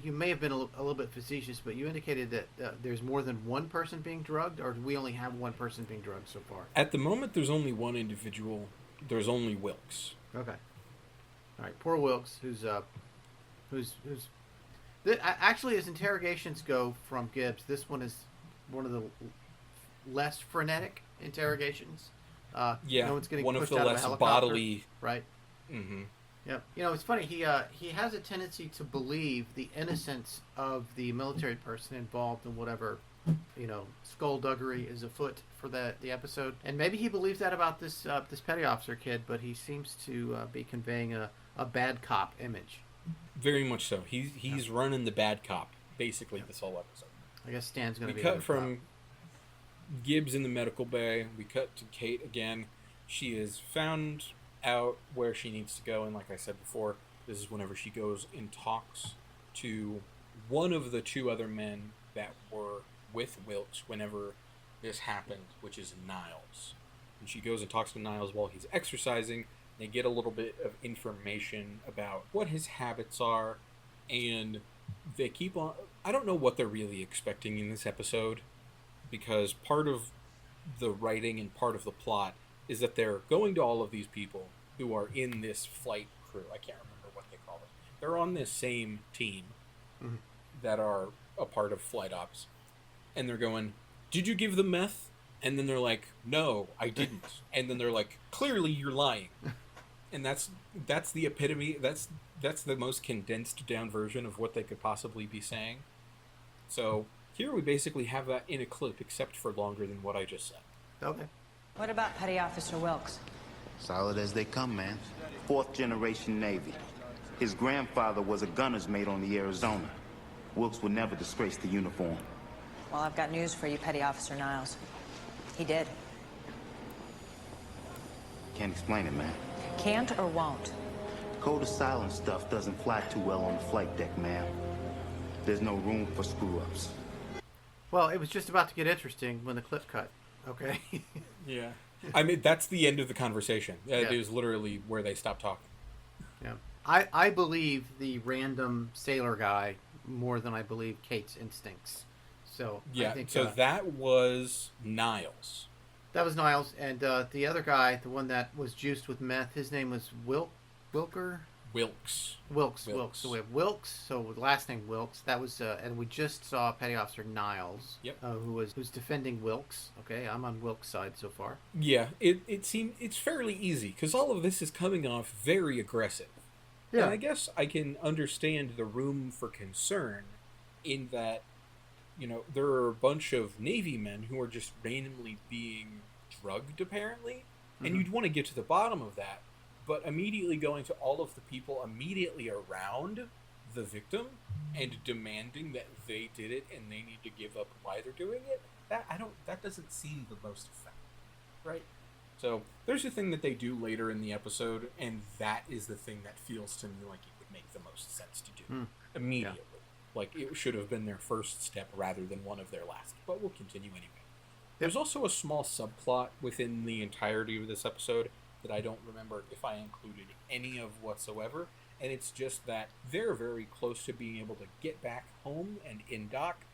may have been a little bit facetious, but you indicated that there's more than one person being drugged, or do we only have one person being drugged so far? At the moment, there's only one individual. There's only Wilkes. Okay. All right. Poor Wilkes, who's actually, as interrogations go from Gibbs, this one is one of the less frenetic interrogations. No one's getting one pushed of the out less of a bodily. Right. Mm-hmm. Yep. You know, it's funny. He has a tendency to believe the innocence of the military person involved in whatever, you know, skullduggery is afoot for the episode. And maybe he believes that about this petty officer kid, but he seems to be conveying a bad cop image. Very much so. He's running the bad cop basically this whole episode. I guess Stan's going to be. We cut from Gibbs in the medical bay. We cut to Kate again. She is found out where she needs to go, and like I said before, this is whenever she goes and talks to one of the two other men that were with Wilkes whenever this happened, which is Niles. And she goes and talks to Niles while he's exercising. They get a little bit of information about what his habits are, and they keep on. I don't know what they're really expecting in this episode, because part of the writing and part of the plot is that they're going to all of these people who are in this flight crew. I can't remember what they call it. They're on this same team that are a part of flight ops. And they're going, did you give them meth? And then they're like, no, I didn't. And then they're like, clearly you're lying. And that's the epitome. That's the most condensed down version of what they could possibly be saying. So here we basically have that in a clip, except for longer than what I just said. Okay. What about Petty Officer Wilkes? Solid as they come, man. 4th generation Navy. His grandfather was a gunner's mate on the Arizona. Wilkes would never disgrace the uniform. Well, I've got news for you, Petty Officer Niles. He did. Can't explain it, man. Can't or won't? Code of silence stuff doesn't fly too well on the flight deck, ma'am. There's no room for screw-ups. Well, it was just about to get interesting when the clip cut. Okay. Yeah. I mean, that's the end of the conversation. It Yeah. was literally where they stopped talking. Yeah. I believe the random sailor guy more than I believe Kate's instincts. So Yeah, I think so that was Niles. that was Niles, and the other guy, the one that was juiced with meth, his name was Wilker. Wilkes. Wilkes. So we have Wilkes. So with last name Wilkes. That was, and we just saw Petty Officer Niles. Yep. Who's defending Wilkes. Okay, I'm on Wilkes' side so far. Yeah, it seemed it's fairly easy because all of this is coming off very aggressive. Yeah. And I guess I can understand the room for concern in that, you know, there are a bunch of Navy men who are just randomly being drugged, apparently, and you'd want to get to the bottom of that. But immediately going to all of the people immediately around the victim and demanding that they did it and they need to give up why they're doing it, that doesn't seem the most effective, right? So there's a thing that they do later in the episode, and that is the thing that feels to me like it would make the most sense to do immediately. Yeah. Like it should have been their first step rather than one of their last. But we'll continue anyway. There's also a small subplot within the entirety of this episode that I don't remember if I included any of whatsoever, and it's just that they're very close to being able to get back home and in dock,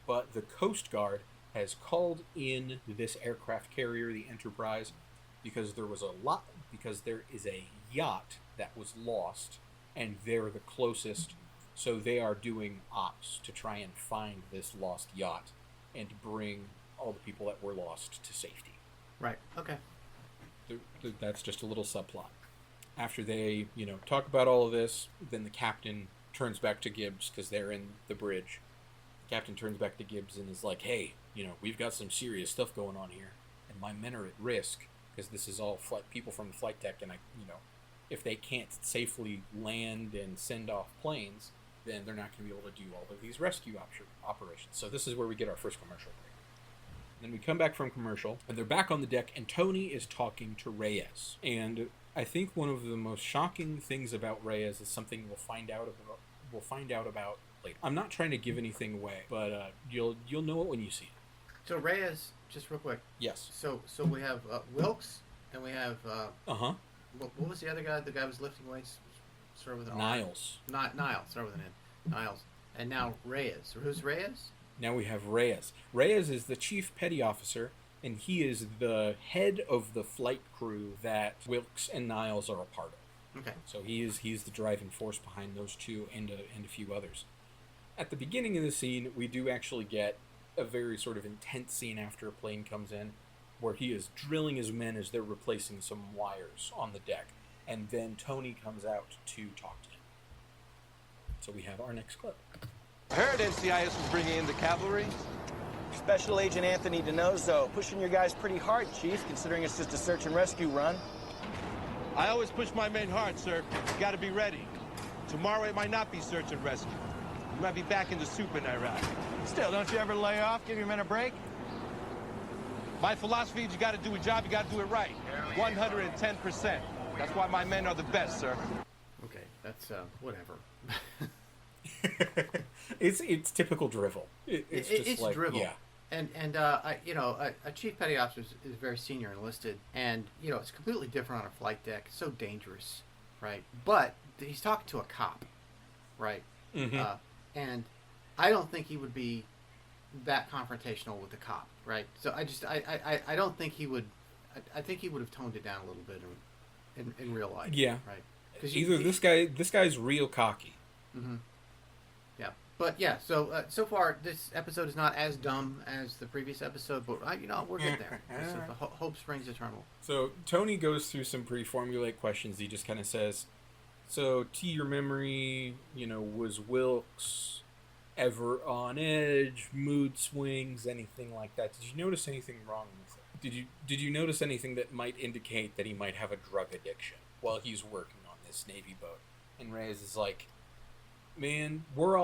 but the Coast Guard has called in this aircraft carrier, the Enterprise, because there is a yacht that was lost, and they're the closest, so they are doing ops to try and find this lost yacht and bring all the people that were lost to safety. Right. Okay. That's just a little subplot. After they, talk about all of this, then the captain turns back to Gibbs because they're in the bridge. The captain turns back to Gibbs and is like, hey, we've got some serious stuff going on here, and my men are at risk because this is all people from the flight deck, and if they can't safely land and send off planes, then they're not going to be able to do all of these rescue operations. So this is where we get our first commercial break. Then we come back from commercial, and they're back on the deck, and Tony is talking to Reyes. And I think one of the most shocking things about Reyes is something we'll find out about later. I'm not trying to give anything away, but you'll know it when you see it. So Reyes, just real quick. Yes. So we have Wilkes, and we have what was the other guy? The guy was lifting weights. Started with an Niles. Niles. Started with an N. Niles. And now Reyes. Who's Reyes? Now we have Reyes. Reyes is the chief petty officer, and he is the head of the flight crew that Wilkes and Niles are a part of. Okay. So he's the driving force behind those two and a few others. At the beginning of the scene, we do actually get a very sort of intense scene after a plane comes in, where he is drilling his men as they're replacing some wires on the deck, and then Tony comes out to talk to him. So we have our next clip. I heard NCIS was bringing in the cavalry. Special Agent Anthony DiNozzo, pushing your guys pretty hard, Chief, considering it's just a search and rescue run. I always push my men hard, sir. You gotta be ready. Tomorrow it might not be search and rescue. We might be back in the soup in Iraq. Still, don't you ever lay off, give your men a break? My philosophy is you gotta do a job, you gotta do it right. 110%. That's why my men are the best, sir. Okay, that's whatever. It's typical drivel. It's like drivel. Yeah. And a chief petty officer is very senior enlisted, and it's completely different on a flight deck. It's so dangerous, right? But he's talking to a cop, right? Mm-hmm. And I don't think he would be that confrontational with the cop, right? So I don't think he would. I think he would have toned it down a little bit in real life. Yeah. Right. Either this guy's real cocky. Mm-hmm. Yeah. But yeah, so far this episode is not as dumb as the previous episode, but we're getting there. Hope springs eternal. So Tony goes through some pretty formulaic questions. He just kind of says, "So, to your memory, was Wilkes ever on edge, mood swings, anything like that? Did you notice anything wrong with it? Did you notice anything that might indicate that he might have a drug addiction while he's working on this Navy boat?" And Reyes is like, "Man, we're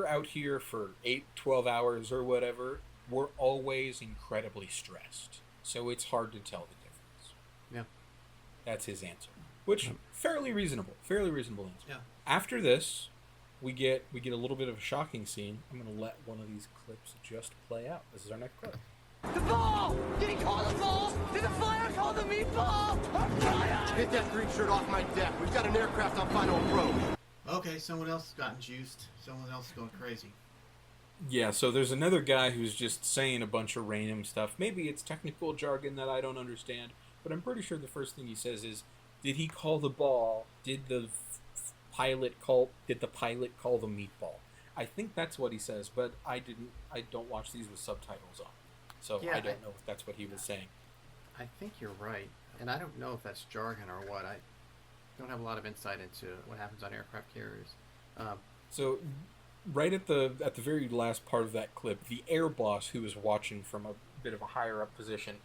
out here for 8-12 hours or whatever. We're always incredibly stressed, so it's hard to tell the difference." Yeah, that's his answer, which fairly reasonable answer. Yeah. After this, we get a little bit of a shocking scene. I'm gonna let one of these clips just play out. This is our next clip. The ball! Did he call the ball? Did the flyer call the meatball? Get that green shirt off my deck. We've got an aircraft on final approach. Okay, someone else has gotten juiced. Someone else is going crazy. Yeah, so there's another guy who's just saying a bunch of random stuff. Maybe it's technical jargon that I don't understand, but I'm pretty sure the first thing he says is, "Did he call the ball? Did the pilot call the meatball?" I think that's what he says, but I don't watch these with subtitles on. So yeah, I don't know if that's what he was saying. I think you're right, and I don't know if that's jargon or what. I don't have a lot of insight into what happens on aircraft carriers. So, right at the very last part of that clip, the air boss, who is watching from a bit of a higher up position,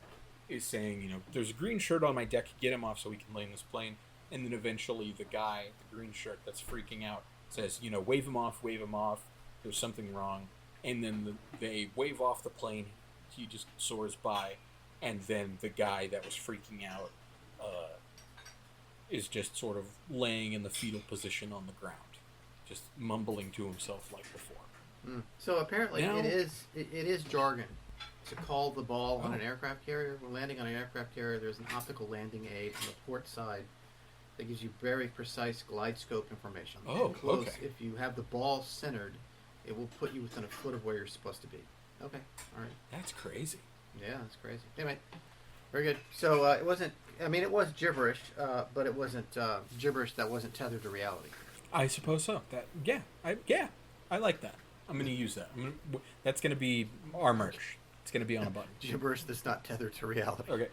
is saying, "There's a green shirt on my deck. Get him off so we can land this plane." And then eventually, the guy, the green shirt that's freaking out, says, "Wave him off. Wave him off. There's something wrong." And then they wave off the plane. He just soars by, and then the guy that was freaking out is just sort of laying in the fetal position on the ground, just mumbling to himself like before. So apparently it is jargon to call the ball on an aircraft carrier. We're landing on an aircraft carrier. There's an optical landing aid on the port side that gives you very precise glide scope information. Okay. If you have the ball centered, it will put you within a foot of where you're supposed to be. Okay, all right. That's crazy. Yeah, that's crazy. Anyway, very good. So it wasn't. I mean, it was gibberish, but it wasn't gibberish that wasn't tethered to reality. I suppose so. I like that. I'm going to use that. That's going to be our merch. It's going to be on a button. Gibberish that's not tethered to reality. Okay.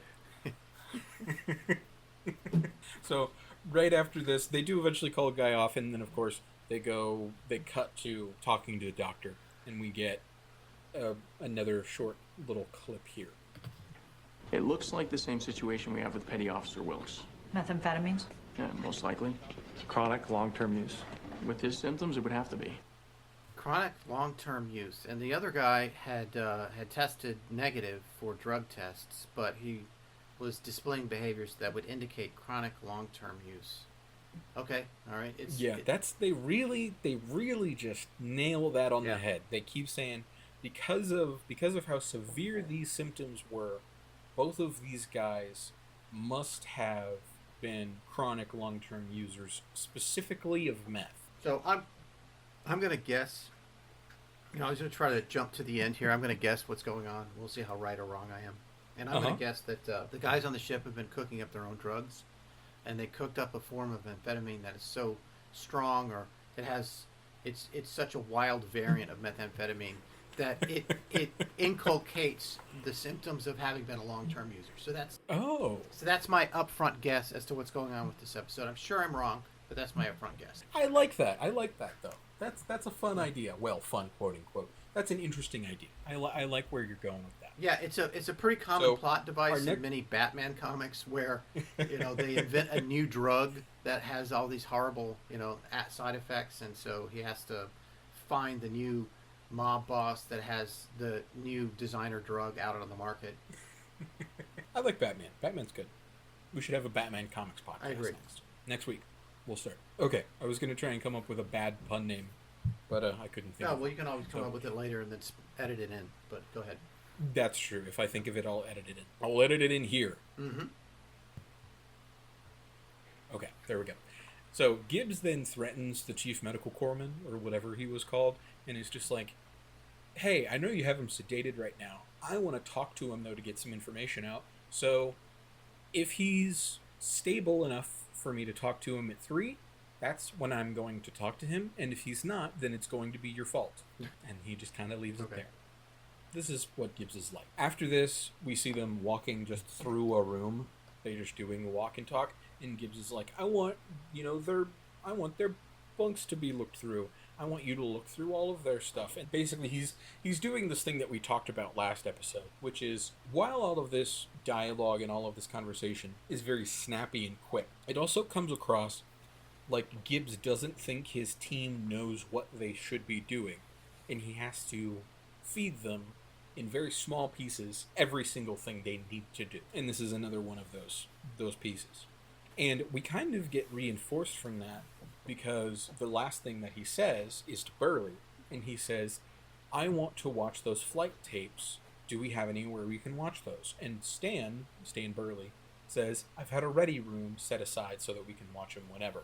So right after this, they do eventually call a guy off, and then of course they cut to talking to the doctor, and we get another short little clip here. It looks like the same situation we have with Petty Officer Wilkes. Methamphetamines? Yeah, most likely. Chronic long-term use. With his symptoms, it would have to be. Chronic long-term use, and the other guy had tested negative for drug tests, but he was displaying behaviors that would indicate chronic long-term use. Okay, all right. They really just nail that on the head. They keep saying because of how severe these symptoms were, both of these guys must have been chronic long-term users, specifically of meth. So I'm gonna guess. I was gonna try to jump to the end here. I'm gonna guess what's going on. We'll see how right or wrong I am. And I'm gonna guess that the guys on the ship have been cooking up their own drugs, and they cooked up a form of amphetamine that is so strong, or it's such a wild variant of methamphetamine that it inculcates the symptoms of having been a long-term user. So that's my upfront guess as to what's going on with this episode. I'm sure I'm wrong, but that's my upfront guess. I like that though. That's a fun idea. Well, fun, quote unquote. That's an interesting idea. I like where you're going with that. Yeah, it's a pretty common plot device in many Batman comics where they invent a new drug that has all these horrible side effects, and so he has to find the new mob boss that has the new designer drug out on the market. I like Batman. Batman's good. We should have a Batman comics podcast. I agree. Next week, we'll start. Okay, I was going to try and come up with a bad pun name, but I couldn't think of it. Well, you can always come up with it later and then edit it in, but go ahead. That's true. If I think of it, I'll edit it in. I'll edit it in here. Mm-hmm. Okay, there we go. So Gibbs then threatens the chief medical corpsman, or whatever he was called, and is just like, hey, I know you have him sedated right now. I want to talk to him, though, to get some information out. So if he's stable enough for me to talk to him at 3, that's when I'm going to talk to him. And if he's not, then it's going to be your fault. And he just kind of leaves it there. This is what Gibbs is like. After this, we see them walking just through a room. They're just doing a walk and talk. And Gibbs is like, I want their bunks to be looked through. I want you to look through all of their stuff. And basically he's doing this thing that we talked about last episode, which is, while all of this dialogue and all of this conversation is very snappy and quick, it also comes across like Gibbs doesn't think his team knows what they should be doing, and he has to feed them in very small pieces every single thing they need to do. And this is another one of those pieces. And we kind of get reinforced from that, because the last thing that he says is to Burley, and he says, I want to watch those flight tapes. Do we have anywhere we can watch those? And Stan Burley, says, I've had a ready room set aside so that we can watch them whenever.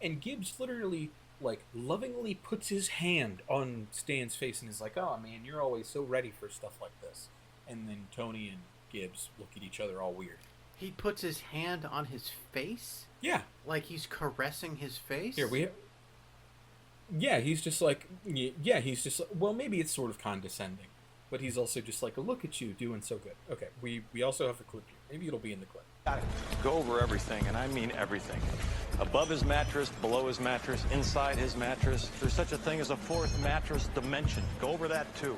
And Gibbs literally, like, lovingly puts his hand on Stan's face and is like, oh man, you're always so ready for stuff like this. And then Tony and Gibbs look at each other all weird. He puts his hand on his face? Yeah. Like he's caressing his face? Yeah, he's just like, well, maybe it's sort of condescending, but he's also just like, look at you doing so good. Okay, we also have a clip here. Maybe it'll be in the clip. Got it. Go over everything, and I mean everything. Above his mattress, below his mattress, inside his mattress. There's such a thing as a fourth mattress dimension. Go over that, too.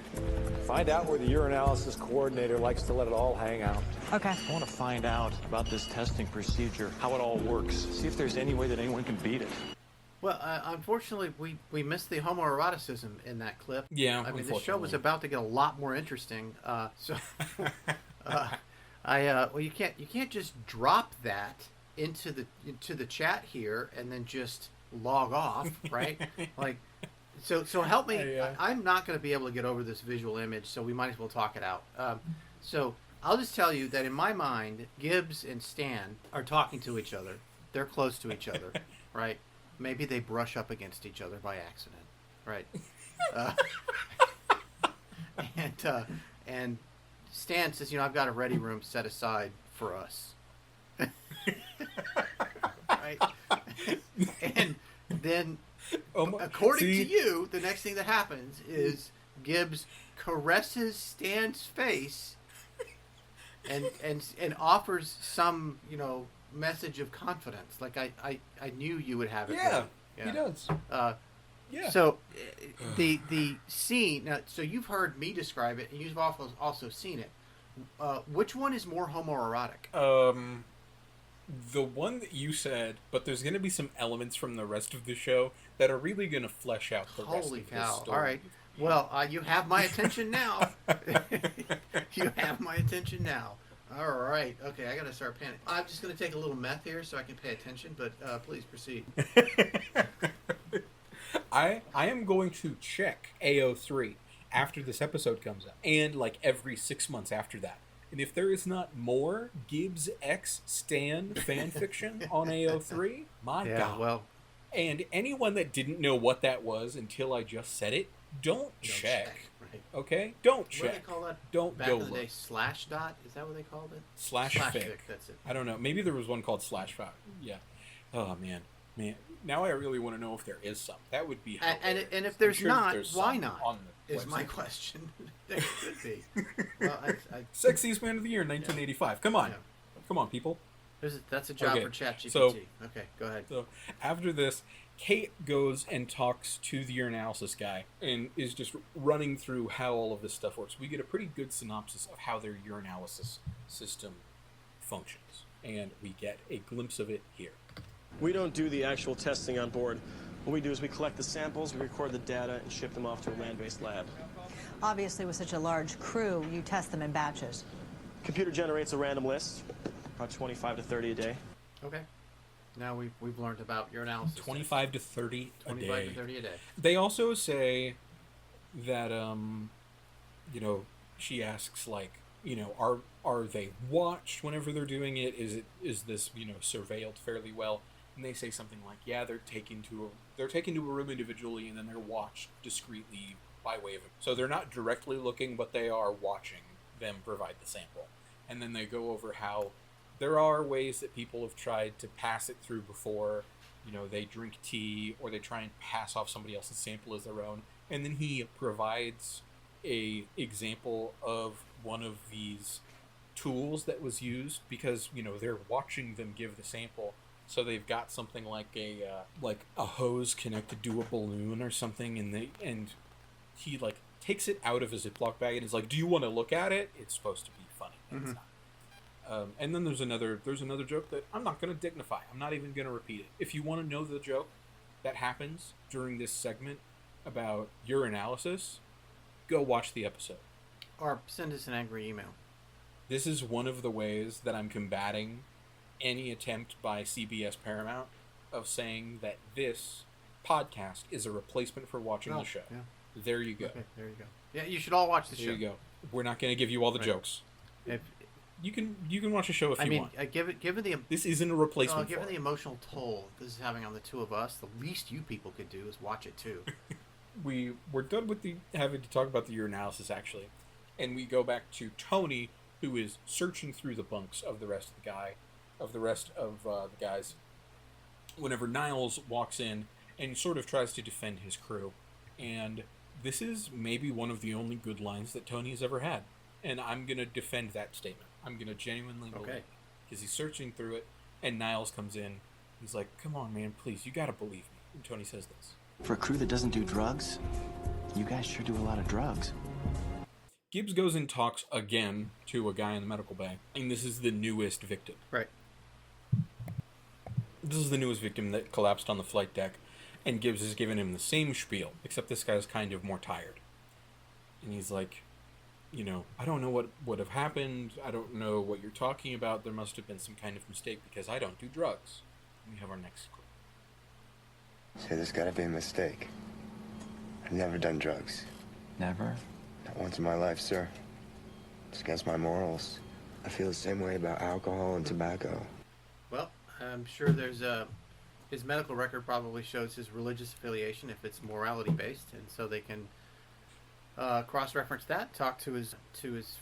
Find out where the urinalysis coordinator likes to let it all hang out. Okay. I want to find out about this testing procedure, how it all works. See if there's any way that anyone can beat it. Well, unfortunately, we missed the homoeroticism in that clip. Yeah, I mean, the show was about to get a lot more interesting. Well, you can't just drop that into the chat here and then just log off, right? Like, so help me. I'm not going to be able to get over this visual image, so we might as well talk it out. So I'll just tell you that in my mind, Gibbs and Stan are talking to each other. They're close to each other, right? Maybe they brush up against each other by accident, right? And Stan says, I've got a ready room set aside for us. Right? And then, according to you, the next thing that happens is Gibbs caresses Stan's face and offers some, message of confidence. Like, I knew you would have it. Yeah, he does. Yeah. So the scene. Now, so you've heard me describe it, and you've also seen it. Which one is more homoerotic? The one that you said, but there's going to be some elements from the rest of the show that are really going to flesh out the rest of the story. All right. Well, you have my attention now. You have my attention now. All right. Okay, I got to start panicking. I'm just going to take a little meth here so I can pay attention, but please proceed. I am going to check AO3 after this episode comes out, and like every 6 months after that. And if there is not more Gibbs X Stan fan fiction on AO3, my God. Well, and anyone that didn't know what that was until I just said it, don't check. Right. Okay? Don't check. What do they call that? Don't back go in the day, look. slash dot? Is that what they called it? Slash fic. That's it. I don't know. Maybe there was one called slash fic. Yeah. Oh, man. Now I really want to know if there is some. That would be hilarious. And if there's not, there's why not? Is my question. There should be. Well, Sexiest Man of the Year, 1985. Come on. Yeah. Come on, people. That's a job for ChatGPT. So, okay, go ahead. So after this, Kate goes and talks to the urinalysis guy and is just running through how all of this stuff works. We get a pretty good synopsis of how their urinalysis system functions, and we get a glimpse of it here. We don't do the actual testing on board. What we do is we collect the samples, we record the data, and ship them off to a land-based lab. Obviously, with such a large crew, you test them in batches. Computer generates a random list, about 25 to 30 a day. Okay. Now we've learned about urinalysis. 25 to 30 a day. 25 to 30 a day. They also say that, she asks, like, are they watched whenever they're doing it? Is this, surveilled fairly well? And they say something like, yeah, they're taken to a room individually, and then they're watched discreetly by way of it. So they're not directly looking, but they are watching them provide the sample. And then they go over how there are ways that people have tried to pass it through before. You know, they drink tea or they try and pass off somebody else's sample as their own. And then he provides a example of one of these tools that was used because, you know, they're watching them give the sample. So they've got something like a hose connected to a balloon or something, and he like takes it out of his Ziploc bag and is like, "Do you want to look at it? It's supposed to be funny." And it's not. And then there's another joke that I'm not going to dignify. I'm not even going to repeat it. If you want to know the joke that happens during this segment about urinalysis, go watch the episode. Or send us an angry email. This is one of the ways that I'm combating any attempt by CBS Paramount of saying that this podcast is a replacement for watching the show. Yeah. There you go. Okay, there you go. Yeah, you should all watch the show. There you go. We're not going to give you all the jokes. You can watch the show if you want. Given the this isn't a replacement. Given the emotional toll this is having on the two of us, the least you people could do is watch it too. We're done with having to talk about the urinalysis actually, and we go back to Tony, who is searching through the bunks of the rest of the guys. Whenever Niles walks in and sort of tries to defend his crew, and this is maybe one of the only good lines that Tony's ever had, and I'm gonna defend that statement. I'm gonna genuinely believe it because he's searching through it, and Niles comes in. He's like, "Come on, man, please, you gotta believe me." And Tony says this: "For a crew that doesn't do drugs, you guys sure do a lot of drugs." Gibbs goes and talks again to a guy in the medical bay, and this is the newest victim. Right. This is the newest victim that collapsed on the flight deck, and Gibbs is giving him the same spiel, except this guy's kind of more tired. And he's like, you know, "I don't know what would have happened. I don't know what you're talking about. There must have been some kind of mistake because I don't do drugs." And we have our next clip. "So there's gotta be a mistake. I've never done drugs." "Never?" "Not once in my life, sir. It's against my morals. I feel the same way about alcohol and tobacco." Well, I'm sure there's his medical record probably shows his religious affiliation if it's morality based, and so they can cross-reference that, talk to his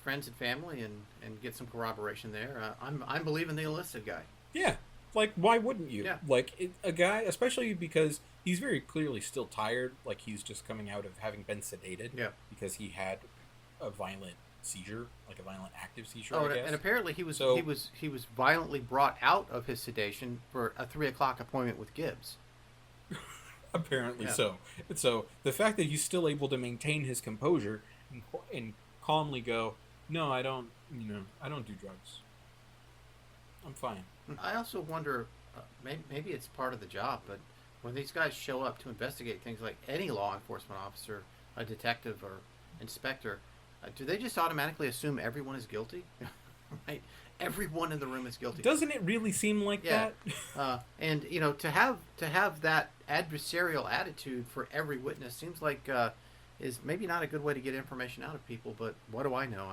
friends and family, and get some corroboration there. I'm believing the enlisted guy. Yeah, like why wouldn't you? Yeah. Like a guy, especially because he's very clearly still tired. Like he's just coming out of having been sedated. Yeah. Because he had a violent seizure, like a violent active seizure. Oh, I guess. and apparently he was violently brought out of his sedation for a 3:00 appointment with Gibbs. Apparently Yeah. so. And so the fact that he's still able to maintain his composure and calmly go, "No, I don't do drugs. I'm fine." I also wonder, maybe it's part of the job, but when these guys show up to investigate things like any law enforcement officer, a detective or inspector, do they just automatically assume everyone is guilty? Right? Everyone in the room is guilty. Doesn't it really seem like that? And you know, to have that adversarial attitude for every witness seems like is maybe not a good way to get information out of people. But what do I know?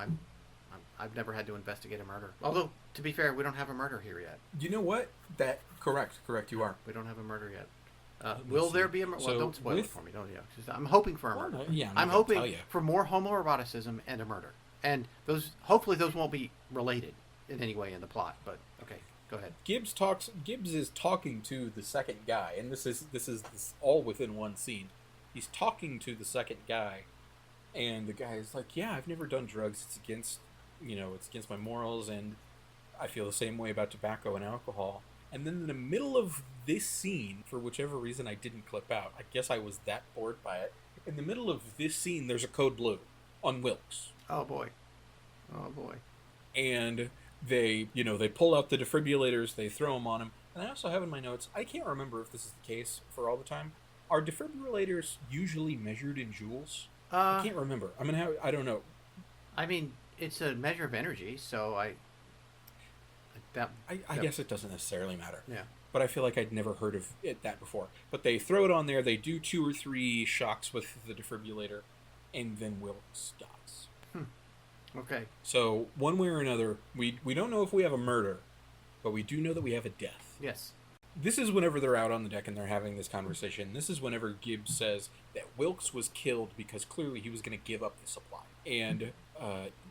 I've never had to investigate a murder. Although, to be fair, we don't have a murder here yet. You know what? Correct. You are. We don't have a murder yet. Will there be a murder? Well, don't spoil it for me. Don't you? I'm hoping for a murder. I'm hoping for more homoeroticism and a murder. And hopefully those won't be related in any way in the plot. But okay, go ahead. Gibbs is talking to the second guy, and this is all within one scene. He's talking to the second guy, and the guy is like, "Yeah, I've never done drugs. It's against my morals, and I feel the same way about tobacco and alcohol." And then in the middle of this scene, for whichever reason I didn't clip out, I guess I was that bored by it. In the middle of this scene, there's a code blue on Wilkes. Oh boy. And they pull out the defibrillators, they throw them on him. And I also have in my notes, I can't remember if this is the case for all the time. Are defibrillators usually measured in joules? I can't remember. I don't know. I mean, it's a measure of energy, so I guess it doesn't necessarily matter. Yeah. But I feel like I'd never heard of that before. But they throw it on there, they do 2 or 3 shocks with the defibrillator, and then Wilkes dies. Okay. So, one way or another, we don't know if we have a murder, but we do know that we have a death. Yes. this is whenever they're out on the deck and they're having this conversation. This is whenever Gibbs says that Wilkes was killed because clearly he was going to give up the supply. And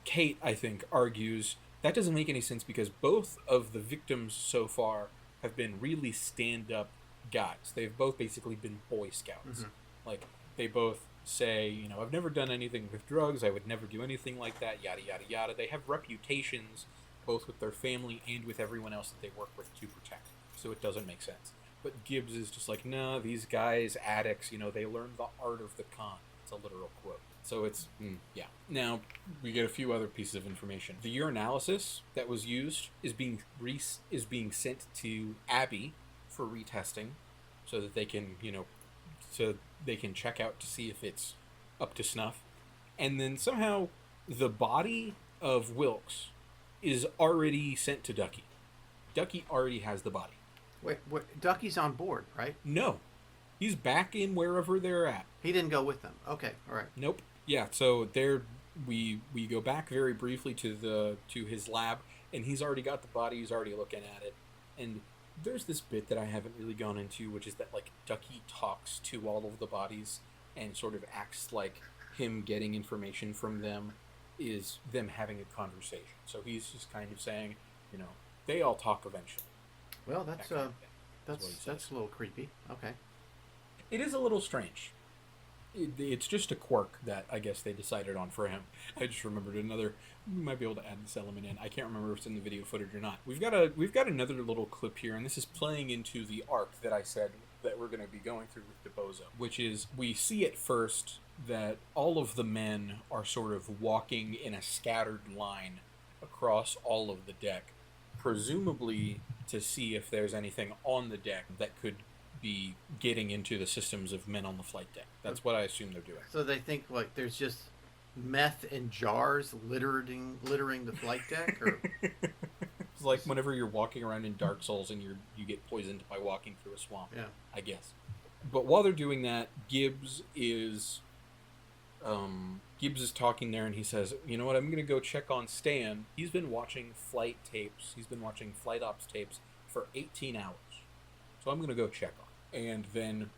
Kate, I think, argues that doesn't make any sense because both of the victims so far have been really stand-up guys. They've both basically been Boy Scouts. Mhm. Like, they both say, you know, I've never done anything with drugs. I would never do anything like that, yada, yada, yada. They have reputations both with their family and with everyone else that they work with to protect. So it doesn't make sense. But Gibbs is just like, no, these guys, addicts, you know, they learn the art of the con. It's a literal quote. So it's, yeah. Now, we get a few other pieces of information. The urinalysis that was used is being sent to Abby for retesting so that they can, you know, so they can check out to see if it's up to snuff. And then somehow the body of Wilkes is already sent to Ducky. Ducky already has the body. Wait, Ducky's on board, right? No. He's back in wherever they're at. He didn't go with them. Okay, all right. Nope. Yeah, so we go back very briefly to his lab, and he's already got the body, he's already looking at it. And there's this bit that I haven't really gone into, which is that, like, Ducky talks to all of the bodies and sort of acts like him getting information from them is them having a conversation. So he's just kind of saying, you know, they all talk eventually. Well, that's what that's a little creepy. Okay. It is a little strange. It's just a quirk that I guess they decided on for him. I just remembered another. We might be able to add this element in. I can't remember if it's in the video footage or not. We've got another little clip here, and this is playing into the arc that I said that we're going to be going through with DeBozo, which is we see at first that all of the men are sort of walking in a scattered line across all of the deck, presumably to see if there's anything on the deck that could be getting into the systems of men on the flight deck. That's what I assume they're doing. So they think, like, there's just meth in jars littering the flight deck, or it's like whenever you're walking around in Dark Souls and you get poisoned by walking through a swamp. Yeah, I guess. But while they're doing that, Gibbs is talking there, and he says, you know what, I'm going to go check on Stan. He's been watching flight tapes. He's been watching flight ops tapes for 18 hours. So I'm going to go check on him. And then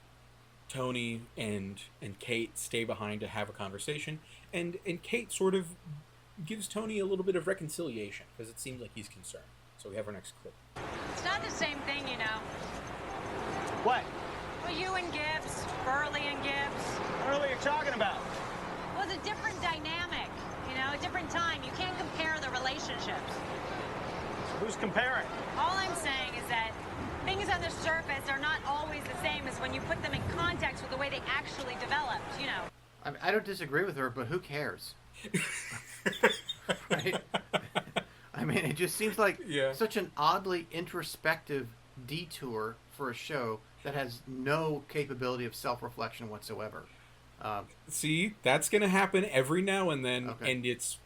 Tony and Kate stay behind to have a conversation. And Kate sort of gives Tony a little bit of reconciliation because it seems like he's concerned. So we have our next clip. It's not the same thing, you know. What? Well, you and Gibbs, Burley and Gibbs. What are you talking about? Well, it's a different dynamic, you know, a different time. You can't compare the relationships. Who's comparing? All I'm saying is that things on the surface are not always the same as when you put them in context with the way they actually developed, you know. I don't disagree with her, but who cares? Right? I mean, it just seems like such an oddly introspective detour for a show that has no capability of self-reflection whatsoever. See, that's going to happen every now and then, and it's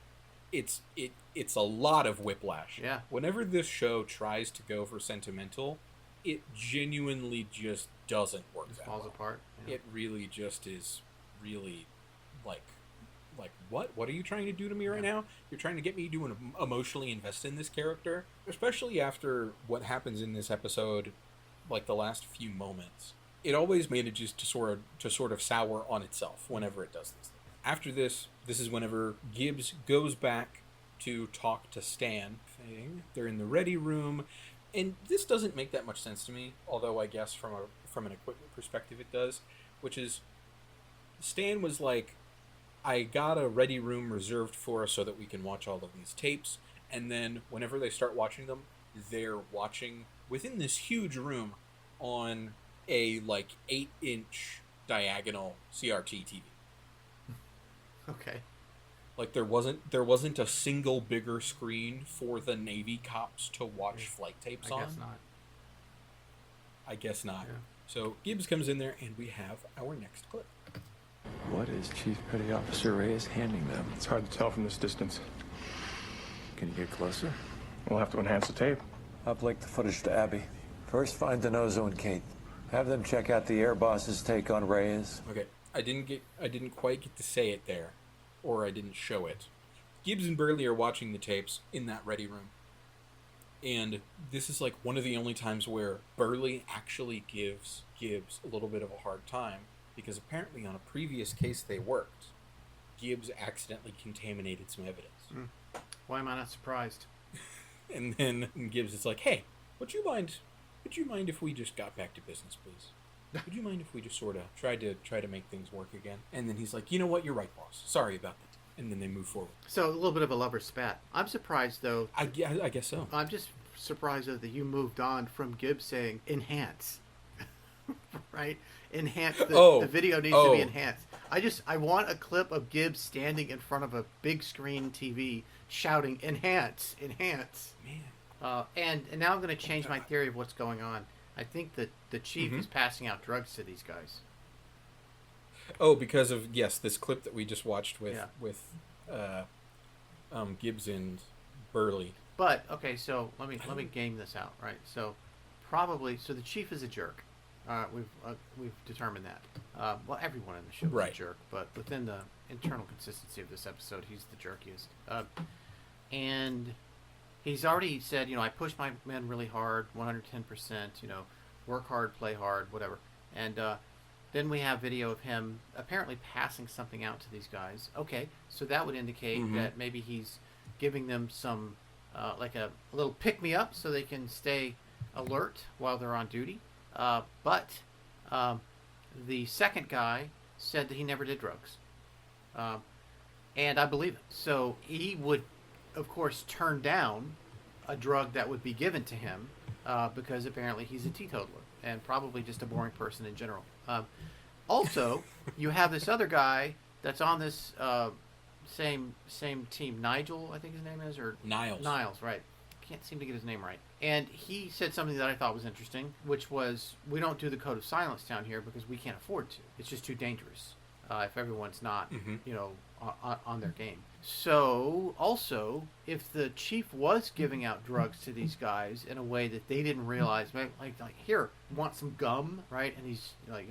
a lot of whiplash. Yeah. Whenever this show tries to go for sentimental, it genuinely just doesn't work. It falls apart. Yeah. It really just is really like what are you trying to do to me right now? You're trying to get me to emotionally invest in this character, especially after what happens in this episode, like the last few moments. It always manages to sort of sour on itself whenever it does this. After this is whenever Gibbs goes back to talk to Stan. They're in the ready room, and this doesn't make that much sense to me, although I guess from an equipment perspective it does, which is Stan was like, I got a ready room reserved for us so that we can watch all of these tapes, and then whenever they start watching them, they're watching within this huge room on a like 8-inch diagonal CRT TV. Okay. Like there wasn't a single bigger screen for the Navy cops to watch flight tapes on. I guess not. Yeah. So Gibbs comes in there, and we have our next clip. What is Chief Petty Officer Reyes handing them? It's hard to tell from this distance. Can you get closer? We'll have to enhance the tape. Uplink the footage to Abby. First, find Donoso and Kate. Have them check out the air boss's take on Reyes. Okay, I didn't quite get to say it there, or I didn't show it. Gibbs and Burley are watching the tapes in that ready room, And this is like one of the only times where Burley actually gives Gibbs a little bit of a hard time, because apparently on a previous case they worked, Gibbs accidentally contaminated some evidence. Why am I not surprised? And then Gibbs is like, "Hey, would you mind if we just got back to business, please? Would you mind if we just sort of try to make things work again?" And then he's like, "You know what? You're right, boss. Sorry about that." And then they move forward. So a little bit of a lover's spat. I'm surprised, though. I guess so. I'm just surprised, though, that you moved on from Gibbs saying enhance. Right? Enhance. The video needs to be enhanced. I want a clip of Gibbs standing in front of a big screen TV shouting, "Enhance, enhance." Man. And now I'm going to change my theory of what's going on. I think that the chief is passing out drugs to these guys. Oh, because of this clip that we just watched with Gibbs and Burley. But okay, so let me game this out, right? So the chief is a jerk. We've determined that. Well, everyone in the show is a jerk, but within the internal consistency of this episode, he's the jerkiest. And he's already said, I push my men really hard, 110%. Work hard, play hard, whatever. And then we have video of him apparently passing something out to these guys. Okay, so that would indicate that maybe he's giving them some, like a little pick-me-up so they can stay alert while they're on duty. But the second guy said that he never did drugs. And I believe it. So he would, of course, turn down a drug that would be given to him because apparently he's a teetotaler and probably just a boring person in general. Also, you have this other guy that's on this same team, Nigel, I think his name is, or Niles. Niles, right? Can't seem to get his name right. And he said something that I thought was interesting, which was, we don't do the code of silence down here because we can't afford to. It's just too dangerous if everyone's not, on their game. So, also, if the chief was giving out drugs to these guys in a way that they didn't realize, like here, want some gum, right? And he's like,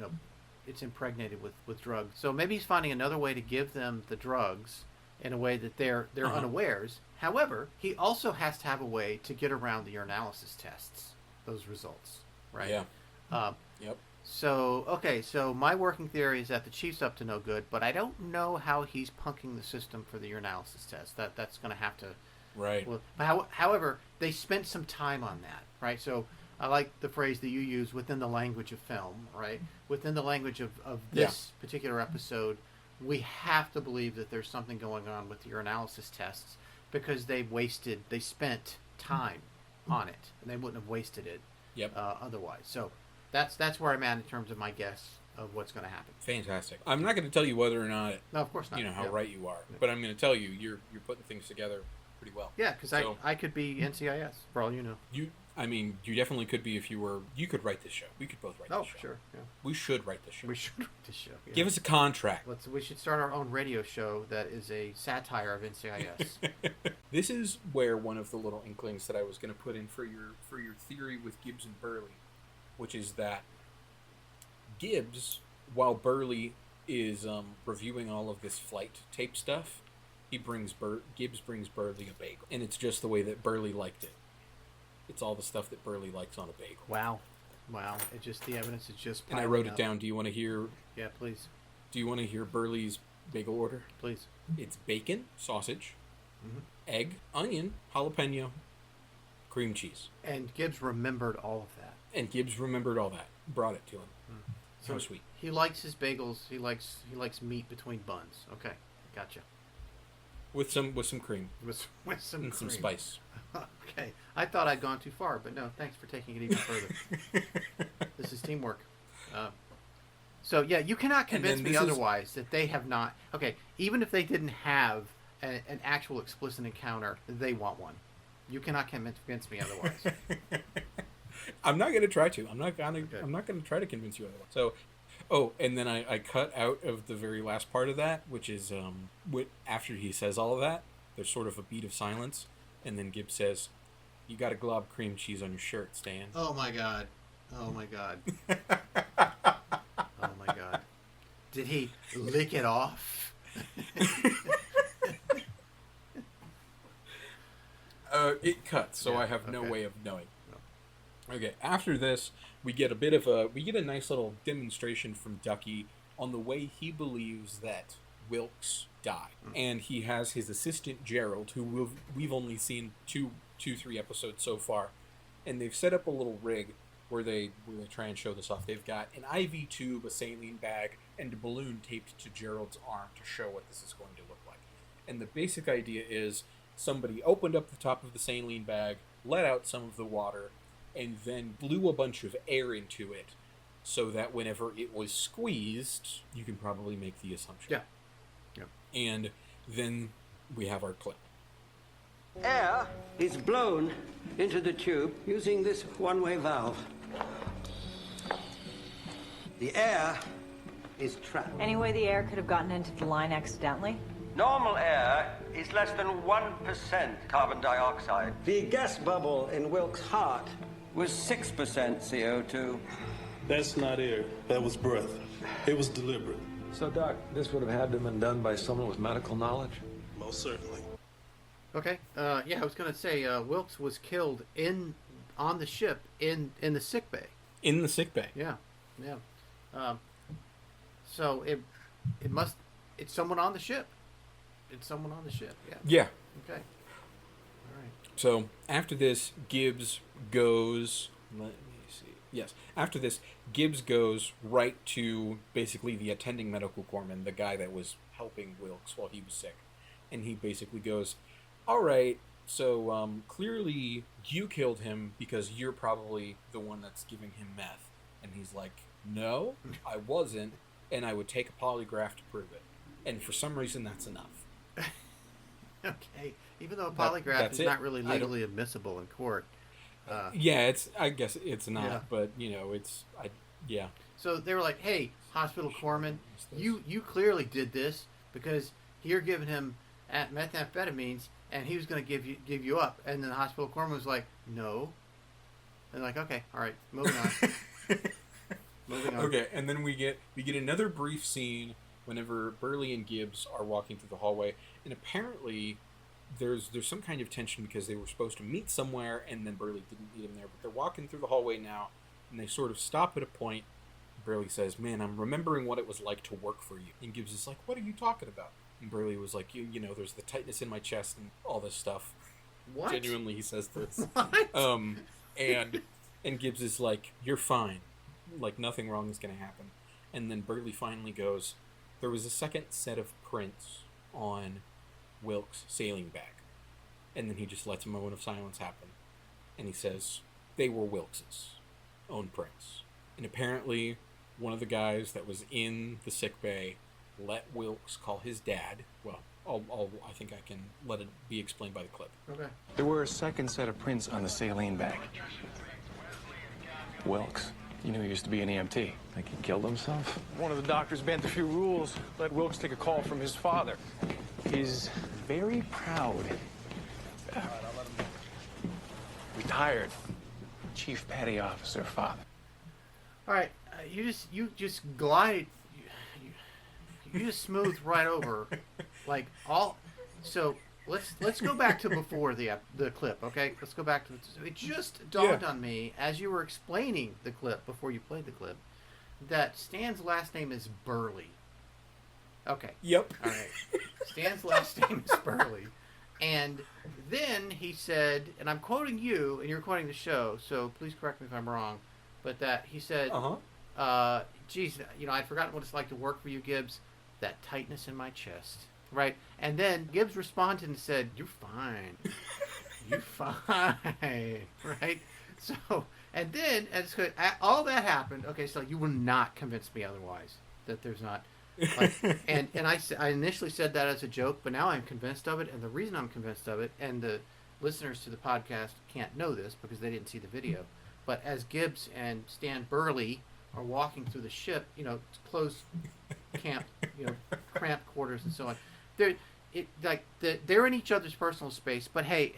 it's impregnated with drugs. So maybe he's finding another way to give them the drugs in a way that they're unawares. However, he also has to have a way to get around the urinalysis tests, those results, right? Yeah. Yep. So, okay, so my working theory is that the chief's up to no good, but I don't know how he's punking the system for the urinalysis test. That's going to have to... Right. Well, however, they spent some time on that, right? So I like the phrase that you use, within the language of film, right? Within the language of this particular episode, we have to believe that there's something going on with the urinalysis tests because they spent time on it, and they wouldn't have wasted it otherwise. So that's where I'm at in terms of my guess of what's going to happen. Fantastic. I'm not going to tell you whether or not, no, of course not. How right you are, but I'm going to tell you you're putting things together pretty well. Yeah, because I could be NCIS for all you know. You definitely could be if you were. You could write this show. We could both write this show. Oh, sure. Yeah. We should write this show. Yeah. Give us a contract. We should start our own radio show that is a satire of NCIS. This is where one of the little inklings that I was going to put in for your theory with Gibbs and Burley, which is that Gibbs, while Burley is reviewing all of this flight tape stuff, Gibbs brings Burley a bagel, and it's just the way that Burley liked it. It's all the stuff that Burley likes on a bagel. Wow. The evidence is just and I wrote it down. Do you want to hear? Yeah, please. Do you want to hear Burley's bagel order? Please. It's bacon, sausage, egg, onion, jalapeno, cream cheese. And Gibbs remembered all of that. Brought it to him. So sweet. He likes his bagels. He likes meat between buns. Okay, gotcha. With some cream. With some and cream. Some spice. Okay, I thought I'd gone too far, but no, thanks for taking it even further. This is teamwork. So yeah, you cannot convince me otherwise that they have not. Okay, even if they didn't have an actual explicit encounter, they want one. You cannot convince me otherwise. I'm not going to try to. I'm not going to try to convince you otherwise. So, and then I cut out of the very last part of that, which is after he says all of that, there's sort of a beat of silence, and then Gibbs says, "You got a glob cream cheese on your shirt, Stan." Oh my god. Oh my god. Oh my god. Did he lick it off? it cuts, so Yeah, I have no okay. way of knowing. Okay, after this, we get a nice little demonstration from Ducky on the way he believes that Wilkes died. And he has his assistant Gerald, who we've only seen three episodes so far, and they've set up a little rig where they try and show this off. They've got an IV tube, a saline bag, and a balloon taped to Gerald's arm to show what this is going to look like. And the basic idea is somebody opened up the top of the saline bag, let out some of the water, and then blew a bunch of air into it so that whenever it was squeezed, you can probably make the assumption. Yeah. And then we have our clip. Air is blown into the tube using this one-way valve. The air is trapped. Any way the air could have gotten into the line accidentally? Normal air is less than 1% carbon dioxide. The gas bubble in Wilkes' heart was 6% CO2. That's not air. That was breath. It was deliberate. So, Doc, this would have had to have been done by someone with medical knowledge? Most certainly. Okay. I was going to say Wilkes was killed on the ship in the sick bay. In the sick bay. Yeah. So it's someone on the ship. It's someone on the ship. Yeah. Yeah. Okay. All right. So after this, Gibbs goes. Let me see. Yes. After this, Gibbs goes right to basically the attending medical corpsman, the guy that was helping Wilkes while he was sick, and he basically goes, "All right. So clearly you killed him because you're probably the one that's giving him meth." And he's like, "No, I wasn't, and I would take a polygraph to prove it." And for some reason, that's enough. Okay. Even though a polygraph is not really legally admissible in court. Yeah, I guess it's not, Yeah. but yeah. So they were like, "Hey, hospital corpsman, you clearly did this because you're giving him methamphetamines, and he was going to give you up." And then the hospital corpsman was like, "No." And like, "Okay, all right, moving on." Moving on. Okay, and then we get another brief scene whenever Burley and Gibbs are walking through the hallway, and apparently there's some kind of tension because they were supposed to meet somewhere, and then Burley didn't meet him there. But they're walking through the hallway now, and they sort of stop at a point. Burley says, "Man, I'm remembering what it was like to work for you." And Gibbs is like, "What are you talking about?" And Burley was like, you know, there's the tightness in my chest and all this stuff. What? Genuinely, he says this. What? And Gibbs is like, "You're fine. Like, nothing wrong is going to happen." And then Burley finally goes, "There was a second set of prints on Wilkes' sailing bag." And then he just lets a moment of silence happen. And he says, "They were Wilkes' own prints." And apparently, one of the guys that was in the sick bay let Wilkes call his dad. Well, I think I can let it be explained by the clip. Okay. There were a second set of prints on the saline bag. Wilkes. You knew he used to be an EMT. Think he killed himself? One of the doctors bent a few rules, let Wilkes take a call from his father. His very proud, retired chief petty officer father. All right, you just glide, you just smooth right over, like all. So let's go back to before the clip, okay? Let's go back to it. Just dawned on me as you were explaining the clip before you played the clip that Stan's last name is Burley. Okay. Yep. All right. Stan's last name is Burley, and then he said, and I'm quoting you, and you're quoting the show, so please correct me if I'm wrong, but that he said, "Geez, you know, I'd forgotten what it's like to work for you, Gibbs. That tightness in my chest." Right? And then Gibbs responded and said, "You're fine. You're fine." Right? So, and then, all that happened. Okay, so you will not convince me otherwise that there's not. Like, and I initially said that as a joke, but now I'm convinced of it. And the reason I'm convinced of it, and the listeners to the podcast can't know this because they didn't see the video, but as Gibbs and Stan Burley are walking through the ship, you know, closed camp, you know, cramped quarters and so on. They're in each other's personal space, but hey,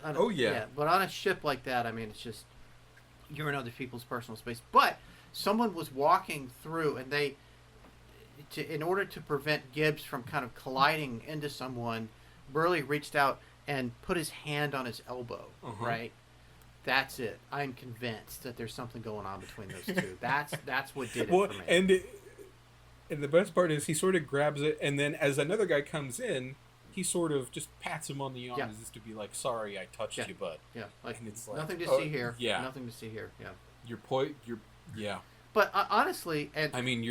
but on a ship like that, I mean, it's just you're in other people's personal space. But someone was walking through, and in order to prevent Gibbs from kind of colliding into someone, Burley reached out and put his hand on his elbow, right? That's it. I'm convinced that there's something going on between those two. That's what did it for me. And the best part is he sort of grabs it, and then as another guy comes in, he sort of just pats him on the arm as if to be like, "Sorry, I touched you, bud." Yeah, like, and it's like nothing to see here. Yeah, nothing to see here. Yeah, yeah. But honestly, and I mean,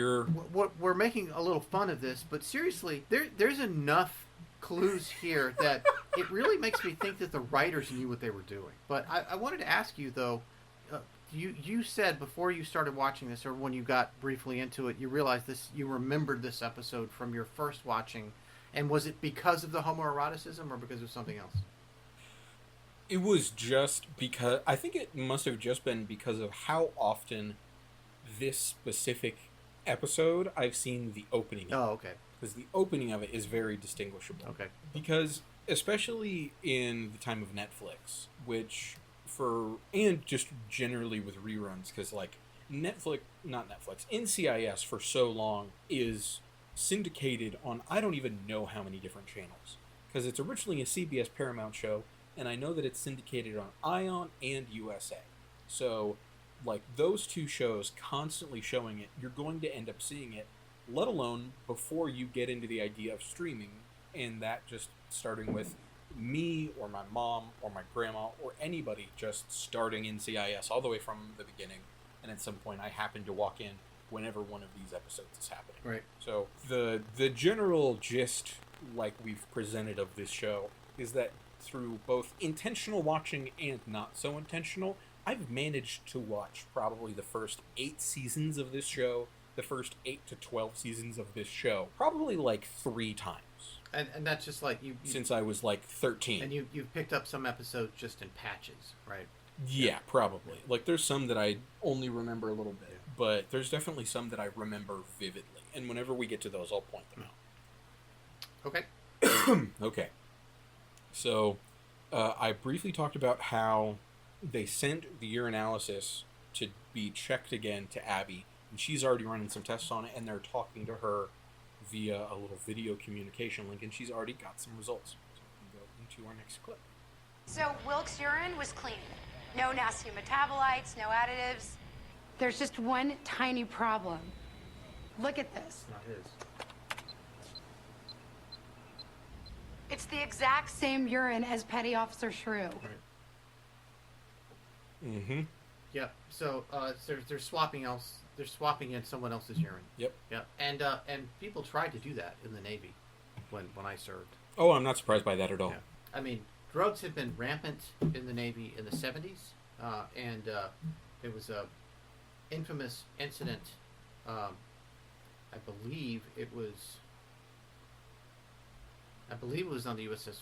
we're making a little fun of this, but seriously, there's enough clues here that it really makes me think that the writers knew what they were doing. But I wanted to ask you though, you said before you started watching this, or when you got briefly into it, you realized this, you remembered this episode from your first watching, and was it because of the homoeroticism or because of something else? It was just because I think it must have just been because of how often this specific episode I've seen the opening. Oh, okay. Because the opening of it is very distinguishable. Okay. Because especially in the time of Netflix, and just generally with reruns, because like NCIS for so long is syndicated on I don't even know how many different channels, because it's originally a CBS Paramount show, and I know that it's syndicated on ION and USA. So like those two shows constantly showing it, you're going to end up seeing it, let alone before you get into the idea of streaming, and that just starting with me or my mom or my grandma or anybody just starting NCIS all the way from the beginning, and at some point I happen to walk in whenever one of these episodes is happening. Right. So the general gist, like we've presented of this show, is that through both intentional watching and not so intentional, I've managed to watch probably the first 8 seasons of this show, the first 8 to 12 seasons of this show, probably like 3 times. And that's just like you since I was like 13. And you've picked up some episodes just in patches, right? Yeah, probably. Like there's some that I only remember a little bit, but there's definitely some that I remember vividly. And whenever we get to those, I'll point them out. Okay. Okay. So I briefly talked about how they sent the urinalysis to be checked again to Abby, and she's already running some tests on it, and they're talking to her via a little video communication link, and she's already got some results. So we can go into our next clip. So Wilkes' urine was clean. No nasty metabolites, no additives. There's just one tiny problem. Look at this. Not his. It's the exact same urine as Petty Officer Shrew. Right. Mm-hmm. Yep. So they're swapping else. They're swapping in someone else's urine. Yep. Yep. And people tried to do that in the Navy when I served. Oh, I'm not surprised by that at all. Yeah. I mean, drugs had been rampant in the Navy in the 70s, and there was a infamous incident. I believe it was on the USS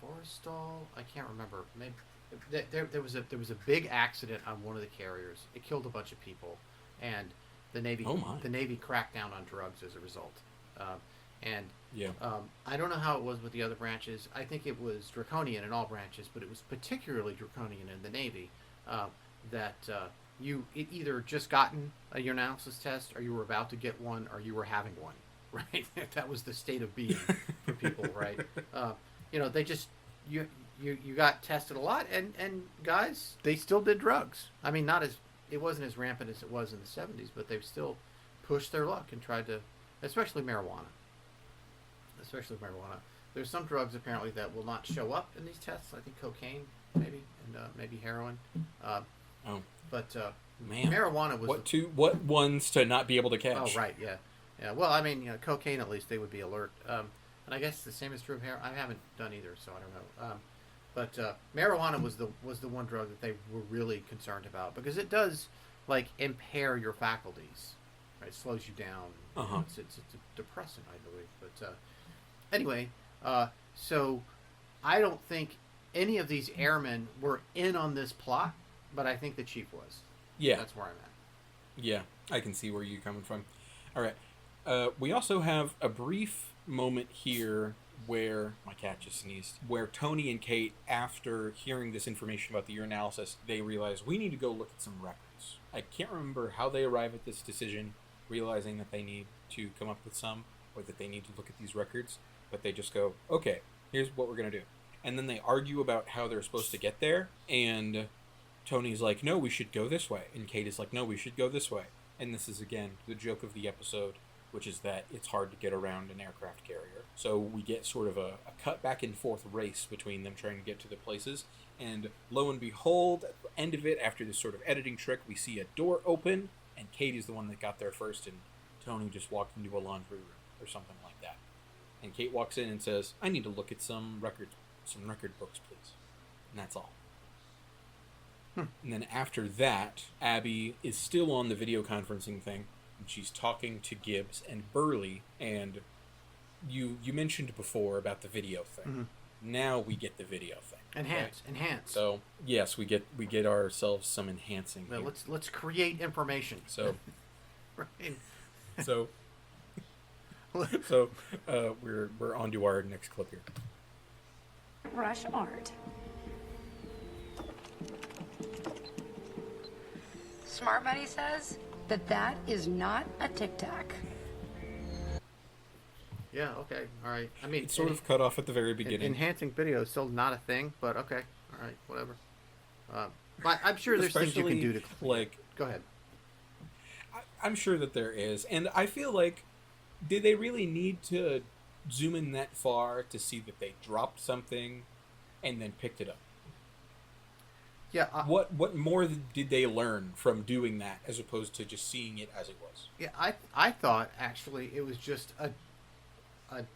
Forrestal. I can't remember. Maybe there was a big accident on one of the carriers. It killed a bunch of people, and the Navy cracked down on drugs as a result. I don't know how it was with the other branches. I think it was draconian in all branches, but it was particularly draconian in the Navy. You either just gotten a urinalysis test, or you were about to get one, or you were having one. Right, that was the state of being for people. Right, they just you got tested a lot, and guys, they still did drugs. I mean, it wasn't as rampant as it was in the 70s, but they still pushed their luck and tried to, especially marijuana. There's some drugs apparently that will not show up in these tests. I think cocaine, maybe, and maybe heroin. But man, marijuana was what ones to not be able to catch? Oh, right, yeah. Yeah, well, I mean, cocaine, at least they would be alert. And I guess the same is true of heroin. I haven't done either, so I don't know. But marijuana was the one drug that they were really concerned about, because it does impair your faculties. Right? It slows you down. It's a depressant, I believe. But anyway, so I don't think any of these airmen were in on this plot, but I think the chief was. Yeah, that's where I'm at. Yeah, I can see where you're coming from. All right. We also have a brief moment here where my cat just sneezed, where Tony and Kate, after hearing this information about the urinalysis, they realize we need to go look at some records. I can't remember how they arrive at this decision, realizing that they need to come up with some, or that they need to look at these records, but they just go, okay, here's what we're going to do. and then they argue about how they're supposed to get there, and Tony's like, no, we should go this way, and Kate is like, no, we should go this way. And this is, again, the joke of the episode, which is that it's hard to get around an aircraft carrier. So we get sort of a cut back and forth race between them trying to get to their places, and lo and behold, at the end of it, after this sort of editing trick, we see a door open, and Kate is the one that got there first, and Tony just walked into a laundry room or something like that. And Kate walks in and says, I need to look at some record books, please. And that's all. And then after that, Abby is still on the video conferencing thing, and she's talking to Gibbs and Burley, and you mentioned before about the video thing. Mm-hmm. Now we get the video thing. Enhance. So yes, we get ourselves some enhancing. Well, here. let's create information. So, right. so we're on to our next clip here. Brush art. Smart Money says that is not a Tic Tac. Yeah, okay, all right. I mean, it's sort of cut off at the very beginning. Enhancing video is still not a thing, but okay, all right, whatever. But I'm sure there's things you can do to Go ahead. I'm sure that there is, and I feel like, did they really need to zoom in that far to see that they dropped something and then picked it up? Yeah. What more did they learn from doing that as opposed to just seeing it as it was? Yeah, I thought actually it was just a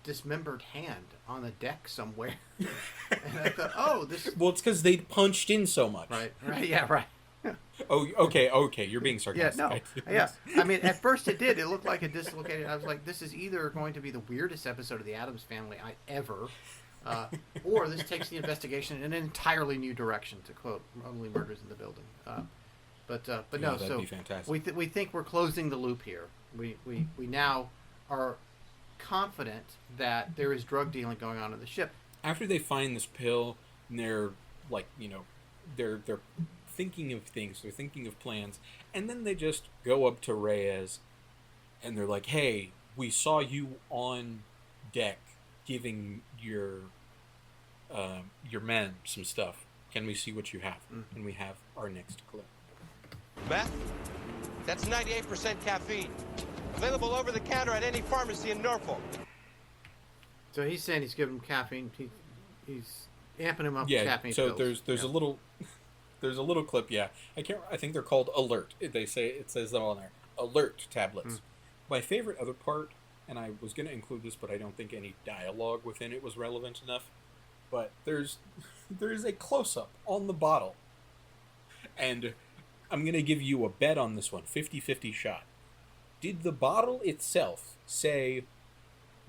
dismembered hand on the deck somewhere, and I thought, oh, this. Well, it's because they punched in so much. Right. Yeah. Right. Oh, okay. You're being sarcastic. Yeah, no. Yeah. I mean, at first it did. It looked like a dislocated. I was like, this is either going to be the weirdest episode of the Addams Family I ever, or this takes the investigation in an entirely new direction. To quote Only Murders in the Building. But no. That'd So be fantastic. we think we're closing the loop here. We now are confident that there is drug dealing going on the ship. After they find this pill, and they're like, they're thinking of things, they're thinking of plans, and then they just go up to Reyes, and they're like, "Hey, we saw you on deck giving your men some stuff. Can we see what you have?" Mm-hmm. And we have our next clip. Meth? That's 98% caffeine. Available over the counter at any pharmacy in Norfolk. So he's saying he's giving him caffeine. He's amping him up with Yeah. caffeine So pills. there's a little. There's a little clip, yeah. I think they're called Alert. It says them on there. Alert tablets. My favorite other part, and I was going to include this, but I don't think any dialogue within it was relevant enough. But there's a close-up on the bottle. And I'm going to give you a bet on this one, 50-50 shot. Did the bottle itself say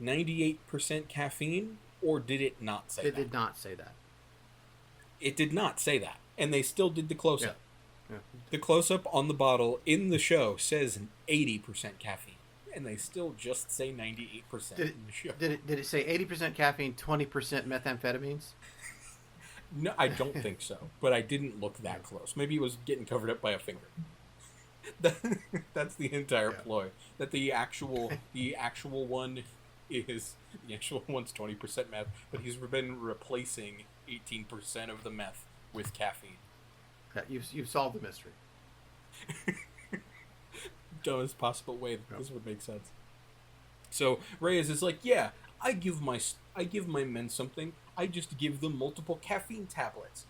98% caffeine, or did it not say that? It did not say that. It did not say that. And they still did the close-up. Yeah. The close-up on the bottle in the show says 80% caffeine. And they still just say 98% in the show. Did it say 80% caffeine, 20% methamphetamines? No, I don't think so. But I didn't look that close. Maybe it was getting covered up by a finger. That's the entire ploy. That the actual one is... The actual one's 20% meth, but he's been replacing 18% of the meth with caffeine. Yeah, you've solved the mystery. Dumbest possible way that this would make sense. So Reyes is like, yeah, I give my men something. I just give them multiple caffeine tablets.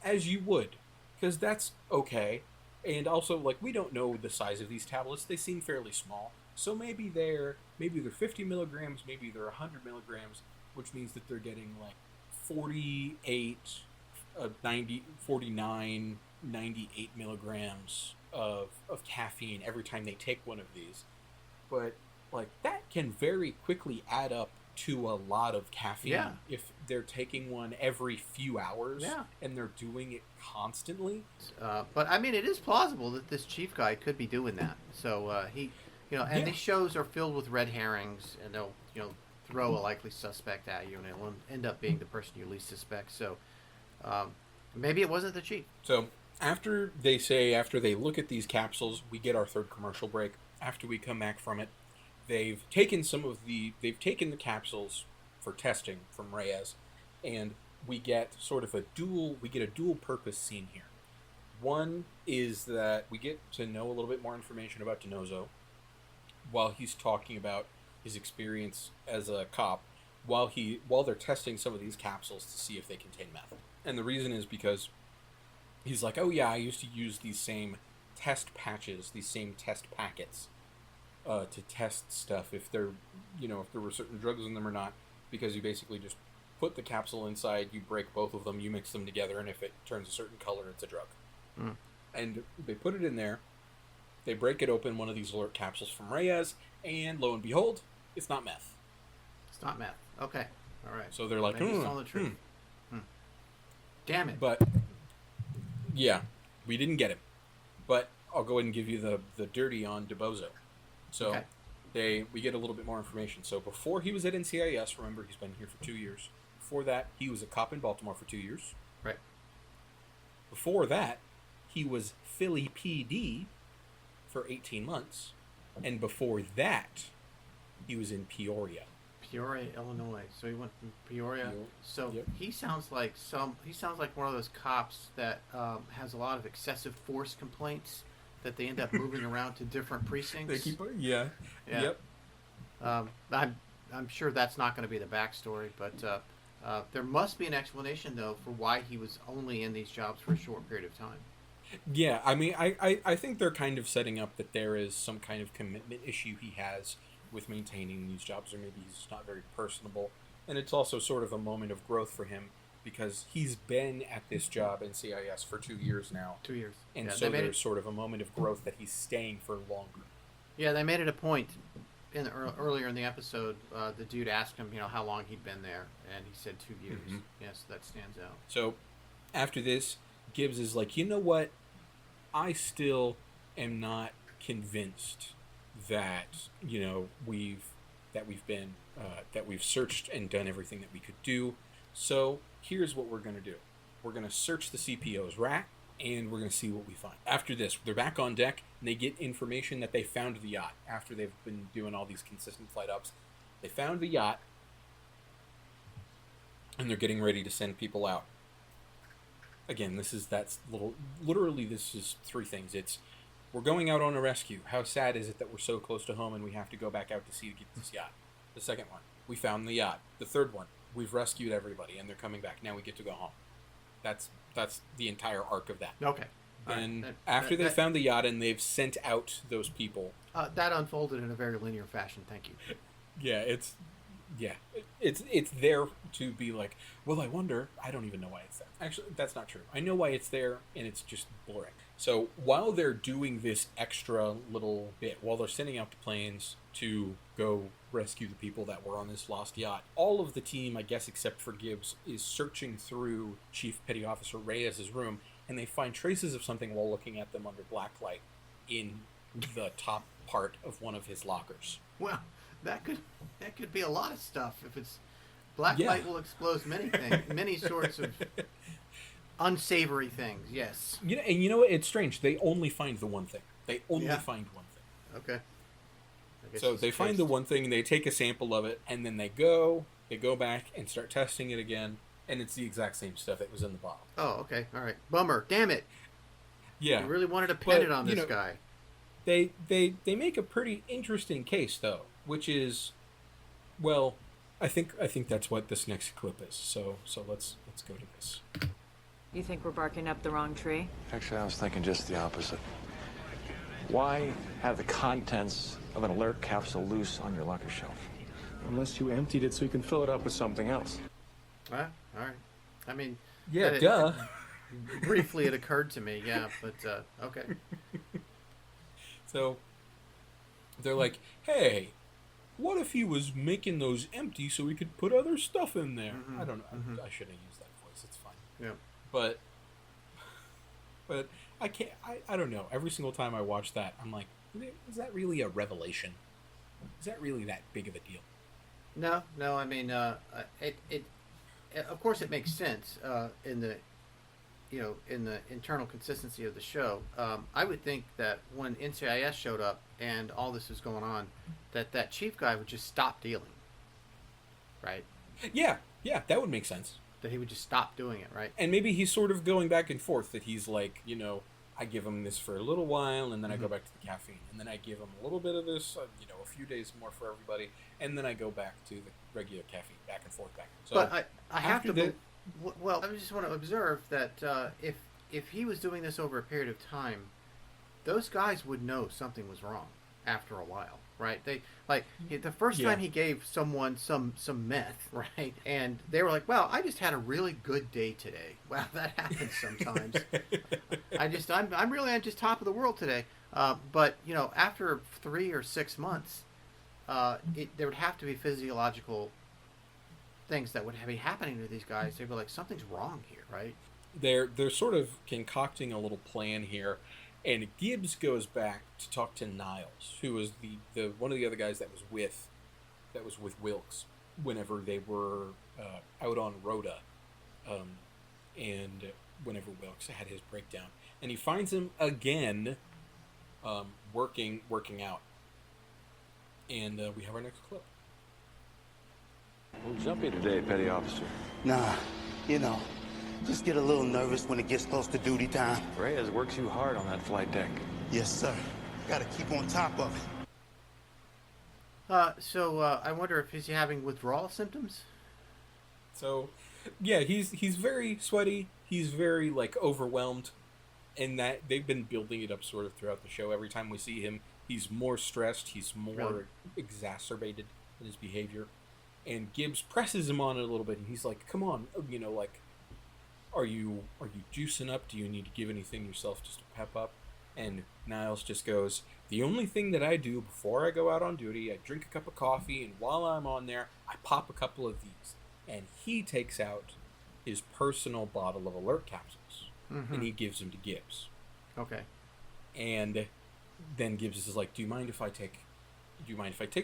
As you would, because that's okay. And also, like, we don't know the size of these tablets. They seem fairly small. So maybe they're 50 milligrams, maybe they're 100 milligrams, which means that they're getting like 48, 90, 49, 98 milligrams of caffeine every time they take one of these. But like that can very quickly add up to a lot of caffeine if they're taking one every few hours and they're doing it constantly. But I mean, it is plausible that this chief guy could be doing that. So he. These shows are filled with red herrings, and they'll, throw a likely suspect at you, and it'll end up being the person you least suspect. So, maybe it wasn't the chief. So, after they look at these capsules, we get our third commercial break. After we come back from it, they've taken the capsules for testing from Reyes, and we get sort of a dual purpose scene here. One is that we get to know a little bit more information about DiNozzo while he's talking about his experience as a cop, while they're testing some of these capsules to see if they contain meth. And the reason is because he's like, oh yeah, I used to use these same test patches, these same test packets, to test stuff if there were certain drugs in them or not, because you basically just put the capsule inside, you break both of them, you mix them together, and if it turns a certain color, it's a drug. Mm. And they put it in there, they break it open, one of these alert capsules from Reyes, and lo and behold, it's not meth. It's not meth. Okay. All right. So they're like, maybe it's all the truth. Damn it. But, yeah, we didn't get him. But I'll go ahead and give you the dirty on DiBozzo. So we get a little bit more information. So before he was at NCIS, remember, he's been here for 2 years. Before that, he was a cop in Baltimore for 2 years. Right. Before that, he was Philly PD for 18 months. And before that, he was in Peoria. Peoria, Illinois. So he went from Peoria. So he sounds like one of those cops that has a lot of excessive force complaints that they end up moving around to different precincts. They keep, yeah. Yep. I'm sure that's not going to be the backstory, but there must be an explanation though for why he was only in these jobs for a short period of time. Yeah, I mean, I think they're kind of setting up that there is some kind of commitment issue he has with maintaining these jobs, or maybe he's not very personable. And it's also sort of a moment of growth for him, because he's been at this job, NCIS, for 2 years now. 2 years. And so there's sort of a moment of growth that he's staying for longer. Yeah, they made it a point earlier in the episode. The dude asked him, how long he'd been there, and he said 2 years. Mm-hmm. Yes, that stands out. So after this, Gibbs is like, you know what? I still am not convinced that we've searched and done everything that we could do. So here's what we're going to do. We're going to search the CPO's rack, and we're going to see what we find. After this, they're back on deck, and they get information that they found the yacht. After they've been doing all these consistent flight ups, they found the yacht, and they're getting ready to send people out. Again, this is three things. It's, we're going out on a rescue. How sad is it that we're so close to home and we have to go back out to sea to get this yacht? The second one, we found the yacht. The third one, we've rescued everybody and they're coming back. Now we get to go home. That's the entire arc of that. Okay. And after they found the yacht and they've sent out those people, that unfolded in a very linear fashion. Thank you. It's there to be like, well, I wonder. I don't even know why it's there. Actually, that's not true. I know why it's there, and it's just boring. So while they're doing this extra little bit, while they're sending out the planes to go rescue the people that were on this lost yacht, all of the team, I guess except for Gibbs, is searching through Chief Petty Officer Reyes' room, and they find traces of something while looking at them under blacklight in the top part of one of his lockers. Well, that could be a lot of stuff. If it's blacklight, will expose many things, many sorts of unsavory things. Yes. And you know what? It's strange. They only find the one thing. They only find one thing. Okay. So they find the one thing, and they take a sample of it, and then they go back and start testing it again, and it's the exact same stuff that was in the bottle. Oh, okay. All right. Bummer. Damn it. Yeah. I really wanted to pin it on this guy. They make a pretty interesting case, though, which is, well, I think that's what this next clip is. So let's go to this. You think we're barking up the wrong tree? Actually, I was thinking just the opposite. Why have the contents of an alert capsule loose on your locker shelf? Unless you emptied it so you can fill it up with something else. All right. I mean, duh. Briefly, it occurred to me, but okay. So they're like, hey, what if he was making those empty so we could put other stuff in there? Mm-hmm. I don't know. Mm-hmm. I shouldn't have used that voice. It's fine. Yeah. But I can't. I don't know. Every single time I watch that, I'm like, is that really a revelation? Is that really that big of a deal? No. I mean, it of course it makes sense in the internal consistency of the show. I would think that when NCIS showed up and all this was going on, that chief guy would just stop dealing. Right? Yeah, that would make sense. that he would just stop doing it, right? And maybe he's sort of going back and forth, that he's like, I give him this for a little while, and then I go back to the caffeine, and then I give him a little bit of this, a few days more for everybody, and then I go back to the regular caffeine, back and forth, back. So but I have to. Well, I just want to observe that if he was doing this over a period of time, those guys would know something was wrong after a while, right? They the first time he gave someone some meth, right? And they were like, "Well, I just had a really good day today." Well, that happens sometimes. I'm really on just top of the world today. But after 3 or 6 months, there would have to be physiological things that would be happening to these guys. They'd be like, something's wrong here, right? They're sort of concocting a little plan here, and Gibbs goes back to talk to Niles, who was the one of the other guys that was with Wilkes whenever they were out on Rhoda, and whenever Wilkes had his breakdown, and he finds him again, working out, and we have our next clip. A little jumpy today, Petty Officer. Nah, just get a little nervous when it gets close to duty time. Reyes works you hard on that flight deck. Yes, sir. Gotta keep on top of it. So I wonder if he's having withdrawal symptoms? So, yeah, he's very sweaty. He's very, overwhelmed. And that they've been building it up sort of throughout the show. Every time we see him, he's more stressed. He's more exacerbated in his behavior. And Gibbs presses him on it a little bit, and he's like, come on, are you juicing up? Do you need to give anything yourself just to pep up? And Niles just goes, the only thing that I do before I go out on duty, I drink a cup of coffee, and while I'm on there, I pop a couple of these. And he takes out his personal bottle of alert capsules, and he gives them to Gibbs. Okay. And then Gibbs is like, do you mind if I take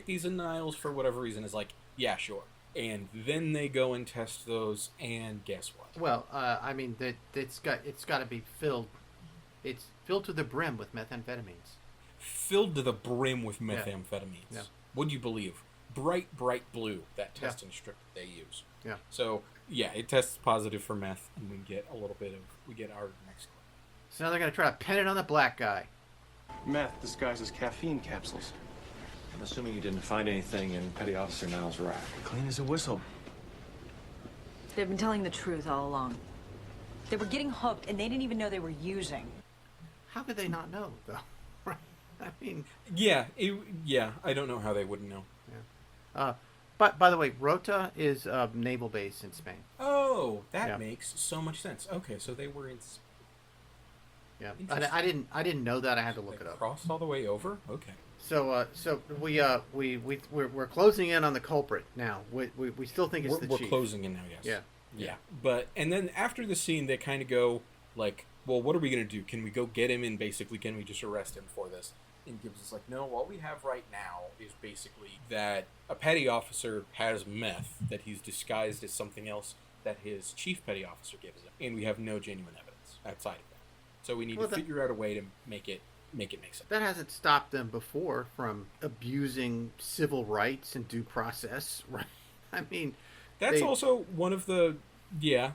these? And Niles, for whatever reason, is like, yeah, sure. And then they go and test those, and guess what? Well, it's got to be filled. It's filled to the brim with methamphetamines. Filled to the brim with methamphetamines. Yeah. Would you believe? Bright blue, that testing strip that they use. Yeah. So, yeah, it tests positive for meth, and we get our next clip. So now they're going to try to pin it on the black guy. Meth disguised as caffeine capsules. I'm assuming you didn't find anything in Petty Officer Niles' rack. Clean as a whistle. They've been telling the truth all along. They were getting hooked, and they didn't even know they were using. How could they not know, though? Right? I mean... Yeah, I don't know how they wouldn't know. Yeah. But, by the way, Rota is a naval base in Spain. Oh, that makes so much sense. Okay, so they were in... Yeah, I didn't know that. I had to look it up. Crossed all the way over? Okay. So we're closing in on the culprit now. We still think it's the chief. We're closing in now, yes. Yeah. But and then after the scene, they kind of go like, "Well, what are we gonna do? Can we go get him? And basically, can we just arrest him for this?" And Gibbs is like, "No. What we have right now is basically that a petty officer has meth that he's disguised as something else that his chief petty officer gives him, and we have no genuine evidence outside of that. So we need to figure out a way to make it make sense." That hasn't stopped them before from abusing civil rights and due process, right? I mean, that's also one of the I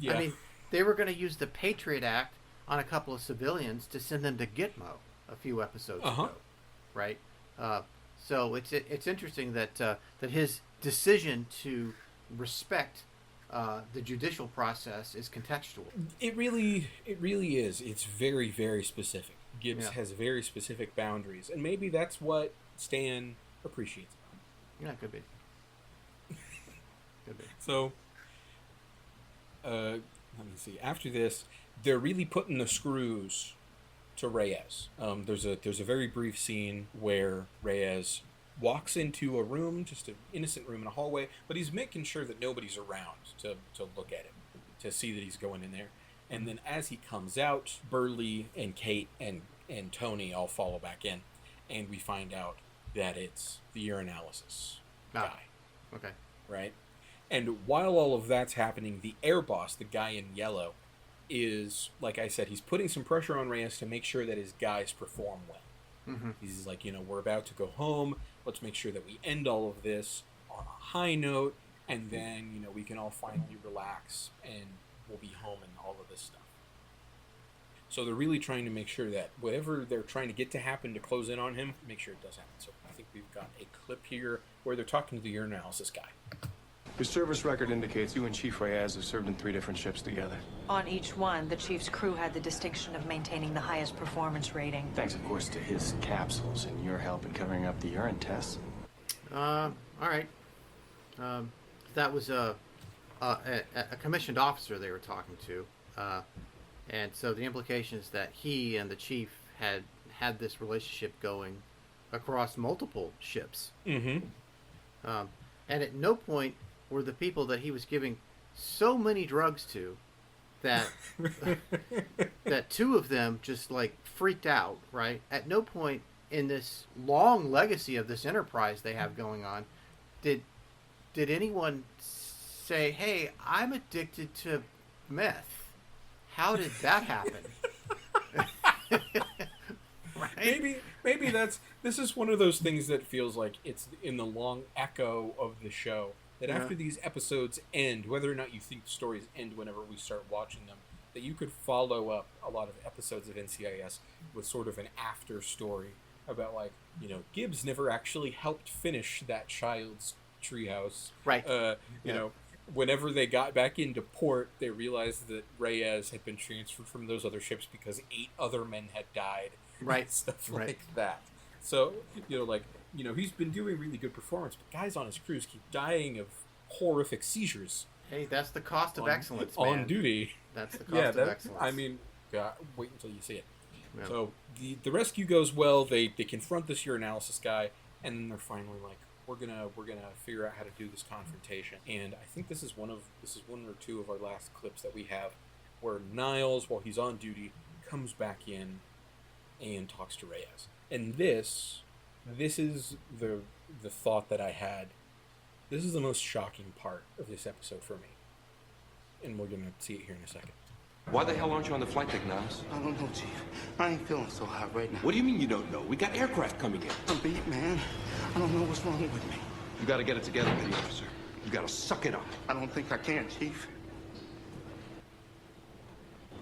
mean, they were going to use the Patriot Act on a couple of civilians to send them to Gitmo a few episodes ago, right? So it's interesting that his decision to respect the judicial process is contextual. It really is. It's very, very specific. Gibbs has very specific boundaries, and maybe that's what Stan appreciates about him. Yeah, could be. So, let me see. After this, they're really putting the screws to Reyes. There's a very brief scene where Reyes walks into a room, just an innocent room in a hallway, but he's making sure that nobody's around to look at him, to see that he's going in there. And then as he comes out, Burley and Kate and Tony all follow back in, and we find out that it's the urinalysis guy. Okay. Right? And while all of that's happening, the air boss, the guy in yellow, is, like I said, he's putting some pressure on Reyes to make sure that his guys perform well. Mm-hmm. He's like, we're about to go home. Let's make sure that we end all of this on a high note, and then, we can all finally relax and we'll be home and all of this stuff. So they're really trying to make sure that whatever they're trying to get to happen to close in on him, make sure it does happen. So I think we've got a clip here where they're talking to the urinalysis guy. Your service record indicates you and Chief Reyes have served in 3 different ships together. On each one, the chief's crew had the distinction of maintaining the highest performance rating. Thanks, of course, to his capsules and your help in covering up the urine tests. All right. That was a commissioned officer they were talking to. And so the implication is that he and the chief had this relationship going across multiple ships. Mm-hmm. And at no point were the people that he was giving so many drugs to that that 2 of them just like freaked out, right? At no point in this long legacy of this enterprise they have going on did anyone say, "Hey, I'm addicted to meth." How did that happen? Right? Maybe this is one of those things that feels like it's in the long echo of the show. That after these episodes end, whether or not you think the stories end whenever we start watching them, that you could follow up a lot of episodes of NCIS with sort of an after story about, like, you know, Gibbs never actually helped finish that child's treehouse. Right. You know, whenever they got back into port, they realized that Reyes had been transferred from those other ships because 8 other men had died. Right. Stuff like that. So, you know, like, you know, he's been doing really good performance, but guys on his crews keep dying of horrific seizures. Hey, that's the cost of excellence, man. On duty. That's the cost of excellence. I mean, God, wait until you see it. Yeah. So the rescue goes well. They confront this urinalysis guy, and then they're finally like, we're gonna figure out how to do this confrontation. And I think this is one or 2 of our last clips that we have, where Niles, while he's on duty, comes back in and talks to Reyes. And this is the thought that I had. This is the most shocking part of this episode for me. And we're going to see it here in a second. Why the hell aren't you on the flight deck, Niles? I don't know, Chief. I ain't feeling so hot right now. What do you mean you don't know? We got aircraft coming in. I'm beat, man. I don't know what's wrong with me. You gotta get it together, petty officer. You gotta suck it up. I don't think I can, Chief.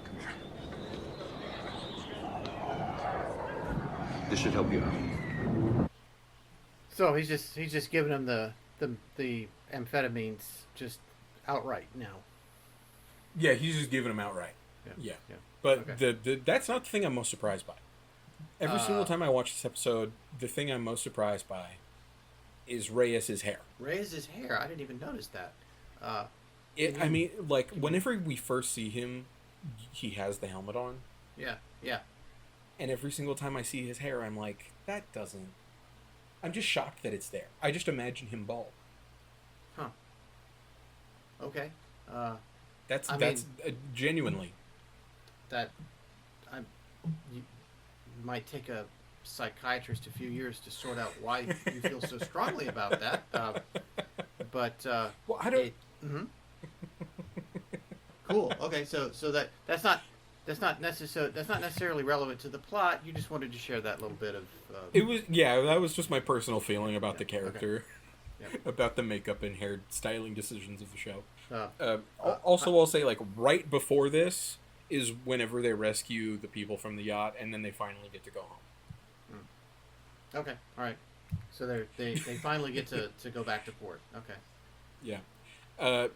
Come here. This should help you out. So he's just giving him the amphetamines just outright now. Yeah, he's just giving him outright. Yeah. But okay. That's not the thing I'm most surprised by. Every single time I watch this episode, the thing I'm most surprised by is Reyes' hair. Reyes' hair? I didn't even notice that. I mean, like, whenever we first see him, he has the helmet on. Yeah. And every single time I see his hair, I'm like, that doesn't... I'm just shocked that it's there. I just imagine him bald. Huh. Okay. That's genuinely. You might take a psychiatrist a few years to sort out why you feel so strongly about that. Well, I don't. Cool. Okay. So that's not necessarily relevant to the plot. You just wanted to share that little bit of. That was just my personal feeling about the character, okay. About the makeup and hair styling decisions of the show. Also, I'll say, like, right before this is whenever they rescue the people from the yacht, and then they finally get to go home. Okay, all right. So they finally get to go back to port. Okay. Yeah,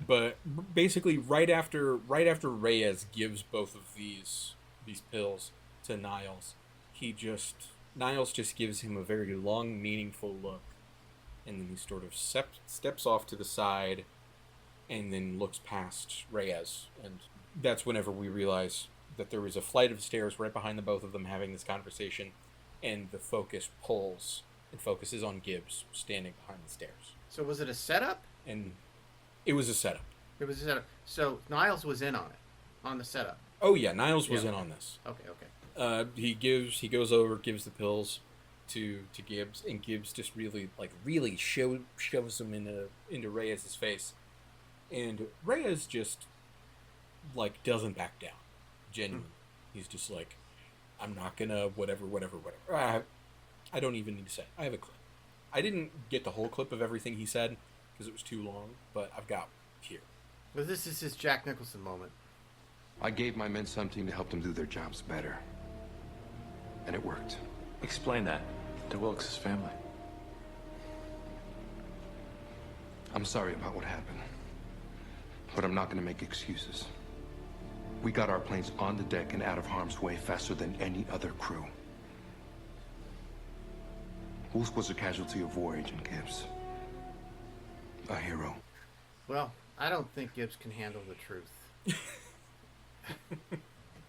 but basically, right after Reyes gives both of these pills to Niles, Niles just gives him a very long, meaningful look, and then he sort of steps off to the side, and then looks past Reyes, and that's whenever we realize that there is a flight of stairs right behind the both of them having this conversation, and the focus pulls and focuses on Gibbs standing behind the stairs. So was it a setup? And it was a setup. It was a setup. So Niles was in on it, on the setup. Oh yeah, Niles was in on this. Okay. He goes over, gives the pills to Gibbs, and Gibbs just really shoves them into Reyes' face, and Reyes just doesn't back down. Genuinely, he's just like, I'm not gonna whatever. I don't even need to say. I have a clip. I didn't get the whole clip of everything he said because it was too long, but I've got here. But this is his Jack Nicholson moment. I gave my men something to help them do their jobs better. And it worked. Explain that to Wilkes' family. I'm sorry about what happened. But I'm not going to make excuses. We got our planes on the deck and out of harm's way faster than any other crew. Wilkes was a casualty of voyage, and Gibbs, a hero. Well, I don't think Gibbs can handle the truth.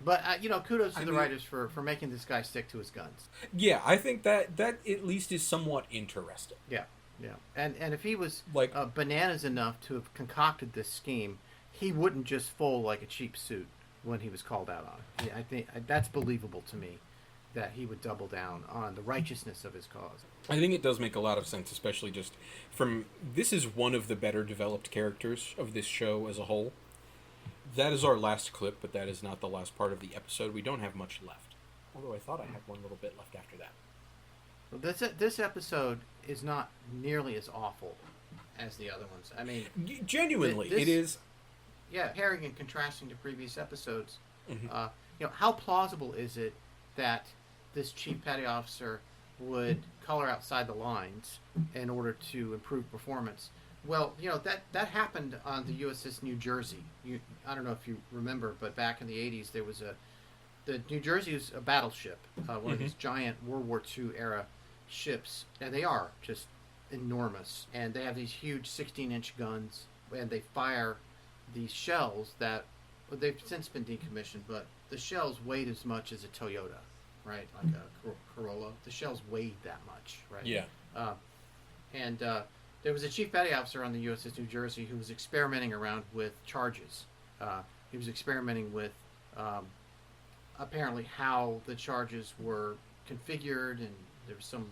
But, kudos to the writers for making this guy stick to his guns. Yeah, I think that at least is somewhat interesting. Yeah, yeah. And if he was bananas enough to have concocted this scheme, he wouldn't just fold like a cheap suit when he was called out on it. I think that's believable to me, that he would double down on the righteousness of his cause. I think it does make a lot of sense, especially just from... This is one of the better developed characters of this show as a whole. That is our last clip, but that is not the last part of the episode. We don't have much left. Although I thought I had one little bit left after that. Well, this episode is not nearly as awful as the other ones. I mean... Genuinely, it is... Yeah, comparing and contrasting to previous episodes. How plausible is it that this chief petty officer would color outside the lines in order to improve performance? Well, that happened on the USS New Jersey. I don't know if you remember, but back in the 80s, there was the New Jersey was a battleship, one of these giant World War II era ships, and they are just enormous. And they have these huge 16-inch guns, and they fire these shells that they've since been decommissioned, but the shells weighed as much as a Toyota, right? Like a Corolla. The shells weighed that much, right? Yeah. There was a chief petty officer on the USS New Jersey who was experimenting around with charges. He was experimenting with apparently how the charges were configured, and there was some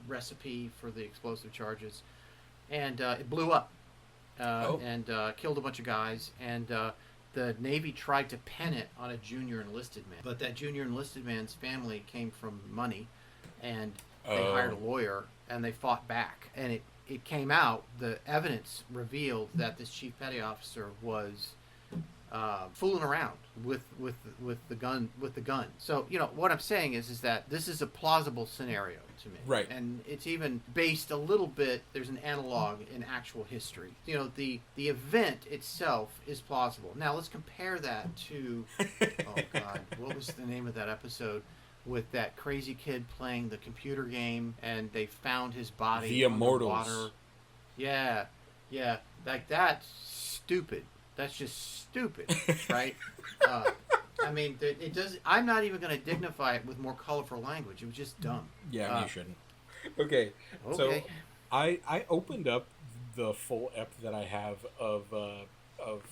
recipe for the explosive charges, and it blew up and killed a bunch of guys. And the Navy tried to pin it on a junior enlisted man, but that junior enlisted man's family came from money, and they hired a lawyer, and they fought back, and it came out, the evidence revealed that this chief petty officer was fooling around with the gun. So what I'm saying is that this is a plausible scenario to me, right? And it's even based a little bit. There's an analog in actual history. The event itself is plausible. Now let's compare that to oh God, what was the name of that episode? With that crazy kid playing the computer game, and they found his body. The Immortals. Water. Yeah, like that's stupid. That's just stupid, right? I mean, it does. I'm not even going to dignify it with more colorful language. It was just dumb. Yeah, you shouldn't. Okay, so I opened up the full ep that I have of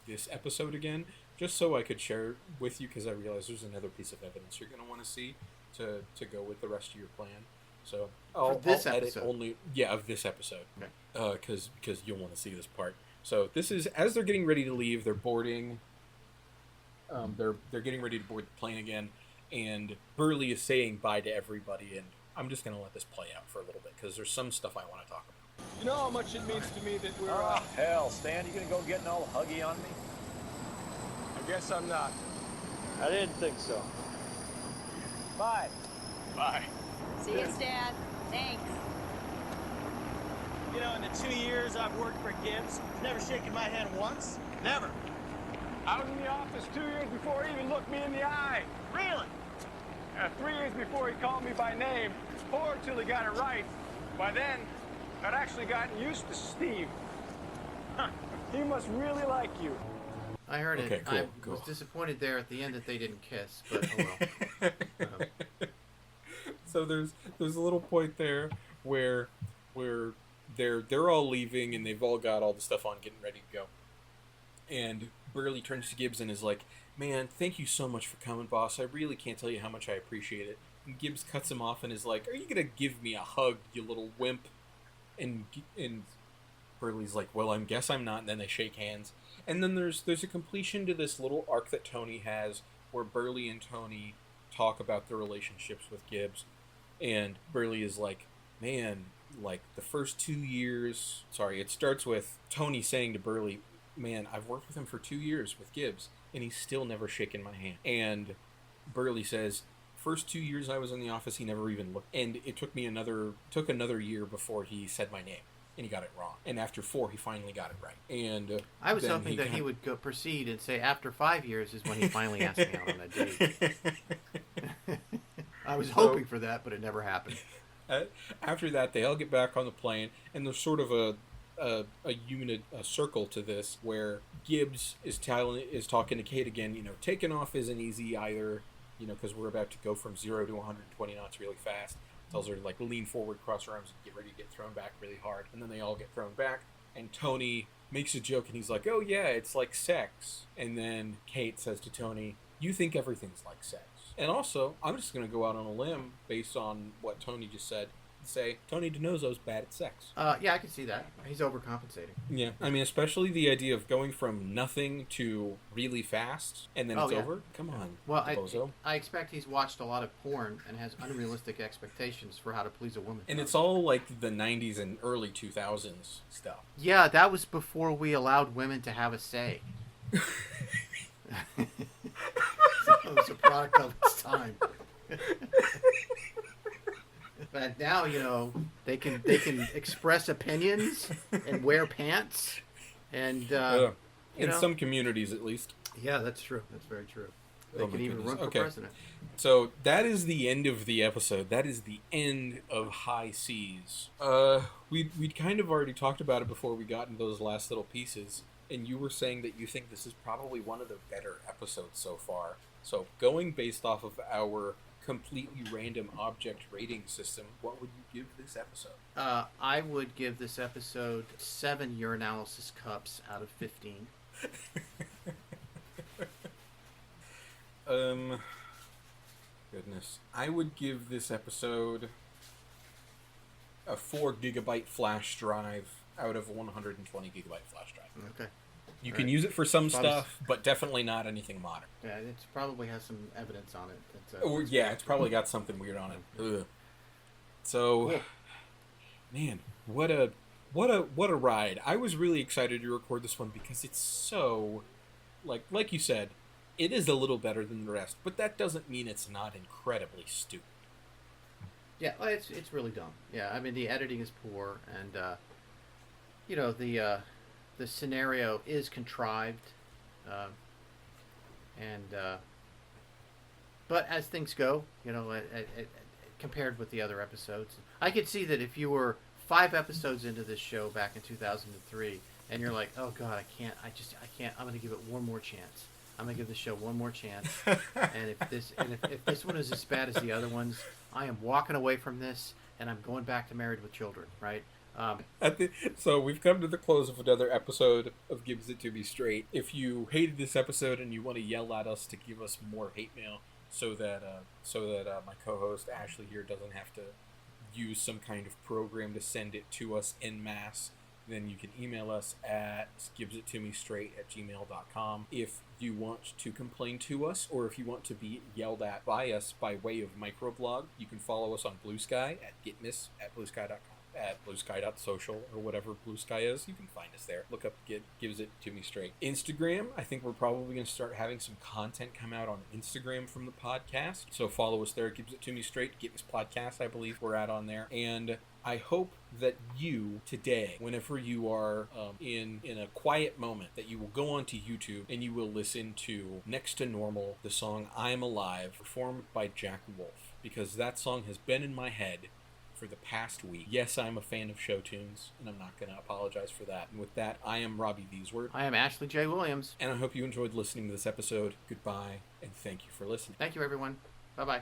this episode again, just so I could share with you, because I realize there's another piece of evidence you're going to want to see to go with the rest of your plan. So I'll edit only of this episode, because you'll want to see this part. So this is as they're getting ready to leave. They're boarding. They're getting ready to board the plane again, and Burley is saying bye to everybody. And I'm just going to let this play out for a little bit, because there's some stuff I want to talk about. You know how much it means to me that we're... hell, Stan, you gonna go getting all huggy on me? I guess I'm not. I didn't think so. Bye. Bye. See you, Stan. Thanks. You know, in the 2 years I've worked for Gibbs, never shaken my hand once. Never. I was in the office 2 years before he even looked me in the eye. Really? 3 years before he called me by name, 4 till he got it right. By then, I'd actually gotten used to Steve. He must really like you. I heard Okay, it. cool, I cool. was disappointed there at the end that they didn't kiss, but oh well. So there's a little point there where they're all leaving, and they've all got all the stuff on, getting ready to go. And Burley turns to Gibbs and is like, "Man, thank you so much for coming, boss. I really can't tell you how much I appreciate it." And Gibbs cuts him off and is like, "Are you gonna give me a hug, you little wimp?" And Burley's like, "Well, I guess I'm not." And then they shake hands. And then there's a completion to this little arc that Tony has, where Burley and Tony talk about their relationships with Gibbs. And Burley is like, "Man, like the first 2 years..." Sorry, it starts with Tony saying to Burley, man, I've worked with him for 2 years with Gibbs, and he's still never shaken my hand. And Burley says, first 2 years I was in the office, he never even looked. And it took another year before he said my name, and he got it wrong. And after 4, he finally got it right. And I was hoping that he would proceed and say after 5 years is when he finally asked me out on a date. I was hoping for that, but it never happened. After that, they all get back on the plane, and there's sort of a circle to this where Gibbs is talking to Kate again. You know, taking off isn't easy either. You know, because we're about to go from 0 to 120 knots really fast. Tells her to like lean forward, cross her arms, and get ready to get thrown back really hard. And then they all get thrown back. And Tony makes a joke, and he's like, "Oh yeah, it's like sex." And then Kate says to Tony, "You think everything's like sex." And also, I'm just going to go out on a limb based on what Tony just said and say Tony DiNozzo's bad at sex. Yeah, I can see that. He's overcompensating. Yeah, I mean, especially the idea of going from nothing to really fast and then it's over. Come on, well, I expect he's watched a lot of porn and has unrealistic expectations for how to please a woman. And it's all like the 90s and early 2000s stuff. Yeah, that was before we allowed women to have a say. It was a product of its time. But now, you know, they can express opinions and wear pants, and in some communities at least. Yeah, that's true. That's very true. They can even run for president. So that is the end of the episode. That is the end of High Seas. We'd kind of already talked about it before we got into those last little pieces, and you were saying that you think this is probably one of the better episodes so far. So going based off of our completely random object rating system, what would you give this episode? I would give this episode 7 urinalysis cups out of 15. Goodness. I would give this episode a 4 gigabyte flash drive out of 120 gigabyte flash drive. Okay. You can use it for some stuff, but definitely not anything modern. Yeah, it probably has some evidence on it. It's probably got something weird on it. Ugh. So, man, what a ride! I was really excited to record this one because it's so, like you said, it is a little better than the rest, but that doesn't mean it's not incredibly stupid. Yeah, well, it's really dumb. Yeah, I mean the editing is poor, and you know the scenario is contrived, but as things go, you know, compared with the other episodes, I could see that if you were 5 episodes into this show back in 2003, and you're like, "Oh God, I can't. I'm going to give it one more chance. I'm going to give the show one more chance." And if this one is as bad as the other ones, I am walking away from this, and I'm going back to Married with Children, right? So we've come to the close of another episode of Gibbs It To Be Straight. If you hated this episode and you want to yell at us to give us more hate mail so that my co-host Ashley here doesn't have to use some kind of program to send it to us en masse, then you can email us at gibbsittomestraight@gmail.com. If you want to complain to us, or if you want to be yelled at by us by way of microblog, you can follow us on Blue Sky at getmiss@bluesky.com. At bluesky.social or whatever Blue Sky is. You can find us there. Look up Gives It To Me Straight. Instagram, I think we're probably going to start having some content come out on Instagram from the podcast. So follow us there. Gives It To Me Straight. Get This Podcast, I believe we're at on there. And I hope that you today, whenever you are in a quiet moment, that you will go onto YouTube and you will listen to Next to Normal, the song I'm Alive, performed by Jack Wolf, because that song has been in my head for the past week. Yes, I'm a fan of show tunes, and I'm not going to apologize for that. And with that, I am Robby Thesword. I am Ashley J. Williams. And I hope you enjoyed listening to this episode. Goodbye, and thank you for listening. Thank you, everyone. Bye-bye.